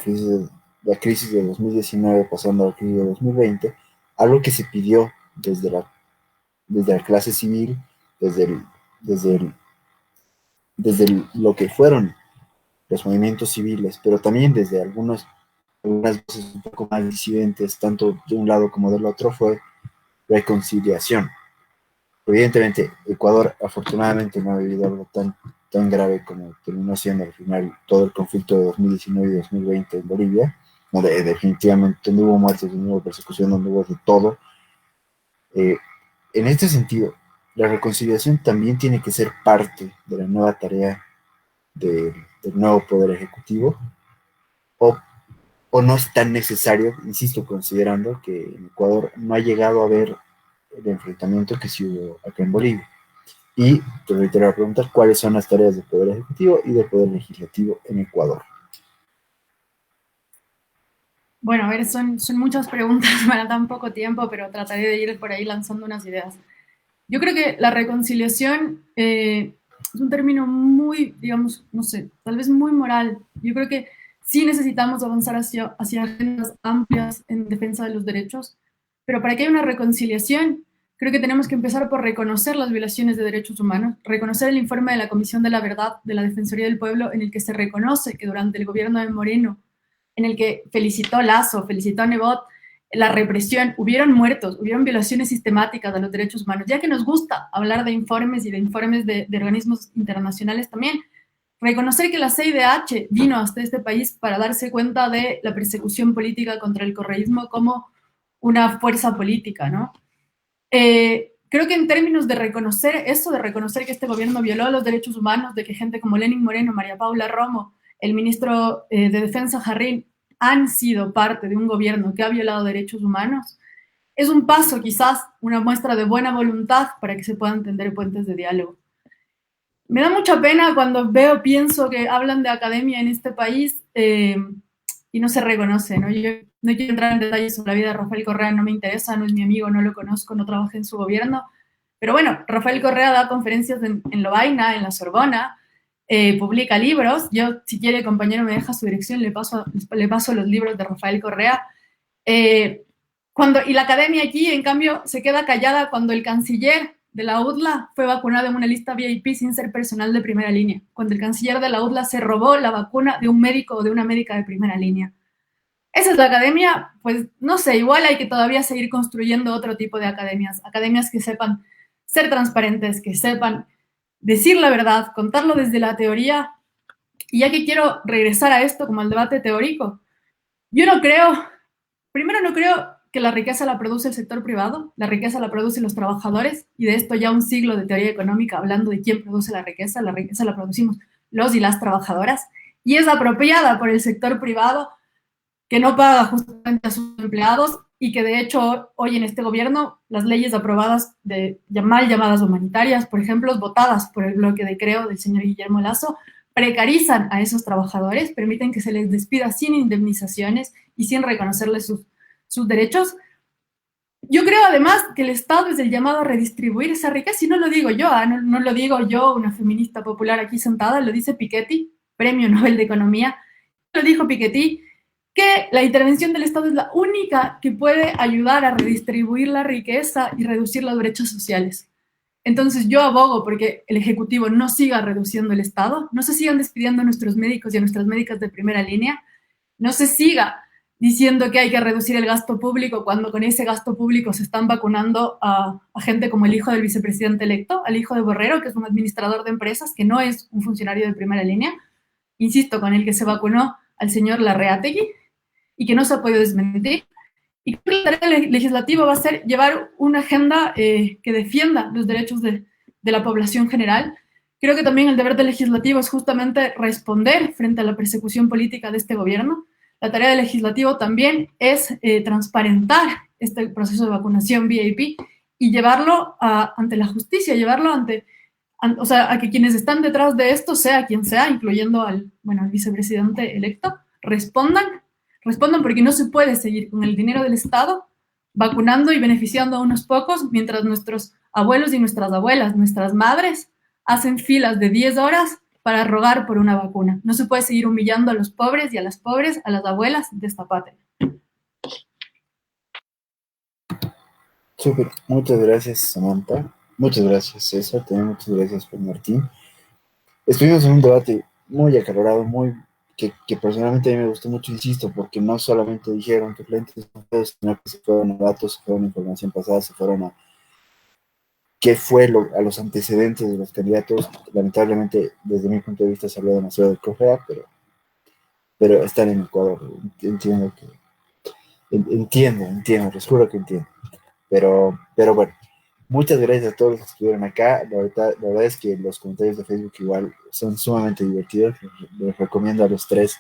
crisis de 2019 pasando a la crisis de 2020, algo que se pidió desde la clase civil, desde lo que fueron los movimientos civiles, pero también desde algunas voces un poco más disidentes, tanto de un lado como del otro, fue reconciliación. Evidentemente, Ecuador afortunadamente no ha vivido algo tan grave como terminó siendo al final todo el conflicto de 2019 y 2020 en Bolivia, donde definitivamente no hubo muertes, no hubo persecución, no hubo de todo. En este sentido, la reconciliación también tiene que ser parte de la nueva tarea del nuevo Poder Ejecutivo, o no es tan necesario, insisto, considerando que en Ecuador no ha llegado a haber el enfrentamiento que sí hubo acá en Bolivia. Y te reitero la pregunta, ¿cuáles son las tareas del Poder Ejecutivo y del Poder Legislativo en Ecuador? Bueno, a ver, son muchas preguntas para tan poco tiempo, pero trataré de ir por ahí lanzando unas ideas. Yo creo que la reconciliación es un término muy, digamos, no sé, tal vez muy moral. Yo creo que sí necesitamos avanzar hacia agendas amplias en defensa de los derechos, pero para que haya una reconciliación, creo que tenemos que empezar por reconocer las violaciones de derechos humanos, reconocer el informe de la Comisión de la Verdad de la Defensoría del Pueblo en el que se reconoce que durante el gobierno de Moreno, en el que felicitó Lasso, felicitó a Nebot, la represión, hubieron muertos, hubieron violaciones sistemáticas de los derechos humanos. Ya que nos gusta hablar de informes y de informes de organismos internacionales también, reconocer que la CIDH vino hasta este país para darse cuenta de la persecución política contra el correísmo como una fuerza política, ¿no? Creo que en términos de reconocer eso, de reconocer que este gobierno violó los derechos humanos, de que gente como Lenín Moreno, María Paula Romo, el ministro de Defensa Jarrín, han sido parte de un gobierno que ha violado derechos humanos, es un paso, quizás una muestra de buena voluntad para que se puedan tender puentes de diálogo. Me da mucha pena cuando pienso que hablan de academia en este país y no se reconoce, ¿no? Yo no quiero entrar en detalles sobre la vida de Rafael Correa, no me interesa, no es mi amigo, no lo conozco, no trabajé en su gobierno, pero bueno, Rafael Correa da conferencias en Lovaina, en la Sorbona, publica libros. Yo, si quiere, compañero, me deja su dirección, le paso los libros de Rafael Correa. Y la academia aquí, en cambio, se queda callada cuando el canciller de la UDLA fue vacunado en una lista VIP sin ser personal de primera línea, cuando el canciller de la UDLA se robó la vacuna de un médico o de una médica de primera línea. Esa es la academia. Pues no sé, igual hay que todavía seguir construyendo otro tipo de academias que sepan ser transparentes, que sepan decir la verdad, contarlo desde la teoría. Y ya que quiero regresar a esto como al debate teórico, yo no creo que la riqueza la produce el sector privado, la riqueza la producen los trabajadores, y de esto ya un siglo de teoría económica hablando de quién produce la riqueza la producimos los y las trabajadoras, y es apropiada por el sector privado que no paga justamente a sus empleados y que de hecho hoy en este gobierno las leyes aprobadas de mal llamadas humanitarias, por ejemplo, votadas por el bloque de Creo del señor Guillermo Lasso, precarizan a esos trabajadores, permiten que se les despida sin indemnizaciones y sin reconocerles sus derechos. Yo creo además que el Estado es el llamado a redistribuir esa riqueza, y no lo digo yo, no lo digo yo, una feminista popular aquí sentada, lo dice Piketty, premio Nobel de Economía, lo dijo Piketty, que la intervención del Estado es la única que puede ayudar a redistribuir la riqueza y reducir las brechas sociales. Entonces yo abogo porque el Ejecutivo no siga reduciendo el Estado, no se sigan despidiendo a nuestros médicos y a nuestras médicas de primera línea, no se siga diciendo que hay que reducir el gasto público cuando con ese gasto público se están vacunando a gente como el hijo del vicepresidente electo, al hijo de Borrero, que es un administrador de empresas, que no es un funcionario de primera línea, insisto, con el que se vacunó al señor Larreategui, y que no se ha podido desmentir. Y creo que la tarea legislativa va a ser llevar una agenda que defienda los derechos de la población general. Creo que también el deber del legislativo es justamente responder frente a la persecución política de este gobierno. La tarea del legislativo también es transparentar este proceso de vacunación VIP y llevarlo ante la justicia, llevarlo o sea, a que quienes están detrás de esto, sea quien sea, incluyendo al vicepresidente electo, respondan porque no se puede seguir con el dinero del Estado vacunando y beneficiando a unos pocos mientras nuestros abuelos y nuestras abuelas, nuestras madres, hacen filas de 10 horas para rogar por una vacuna. No se puede seguir humillando a los pobres y a las pobres, a las abuelas de esta patria. Súper, muchas gracias, Samantha. Muchas gracias, César. También muchas gracias, Juan Martín. Estuvimos en un debate muy acalorado, que personalmente a mí me gustó mucho, insisto, porque no solamente dijeron que frentes, sino que se fueron a datos, se fueron a información pasada, se fueron a qué fue a los antecedentes de los candidatos. Lamentablemente, desde mi punto de vista, se habló demasiado de Correa, pero están en Ecuador. Entiendo, les juro que entiendo. Pero bueno, muchas gracias a todos los que estuvieron acá. La verdad es que los comentarios de Facebook igual son sumamente divertidos. Les recomiendo a los tres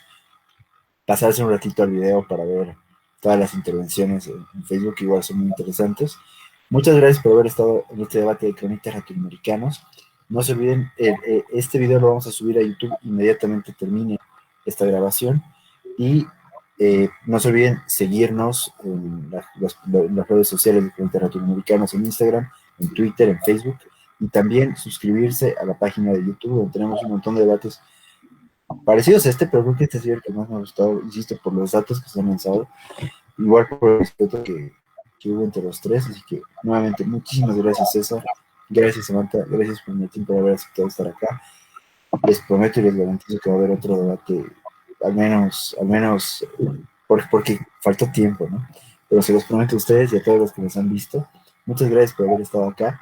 pasarse un ratito al video para ver todas las intervenciones en Facebook, igual son muy interesantes. Muchas gracias por haber estado en este debate de cronistas latinoamericanos. No se olviden, este video lo vamos a subir a YouTube inmediatamente termine esta grabación, y no se olviden seguirnos en las redes sociales de cronistas latinoamericanos, en Instagram, en Twitter, en Facebook, y también suscribirse a la página de YouTube, donde tenemos un montón de debates parecidos a este, pero creo que este ha sido el que más me ha gustado, insisto, por los datos que se han lanzado, igual por el respeto que hubo entre los tres. Así que nuevamente muchísimas gracias, César, gracias, Samantha, gracias por mi tiempo, por haber aceptado estar acá. Les prometo y les garantizo que va a haber otro debate, al menos porque faltó tiempo, ¿no? Pero se los prometo a ustedes y a todos los que nos han visto. Muchas gracias por haber estado acá,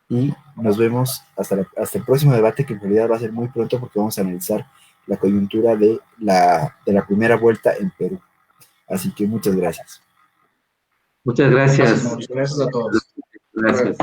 y nos vemos hasta el próximo debate, que en realidad va a ser muy pronto, porque vamos a analizar la coyuntura de la primera vuelta en Perú. Así que muchas gracias. Muchas gracias. Gracias a todos. Gracias.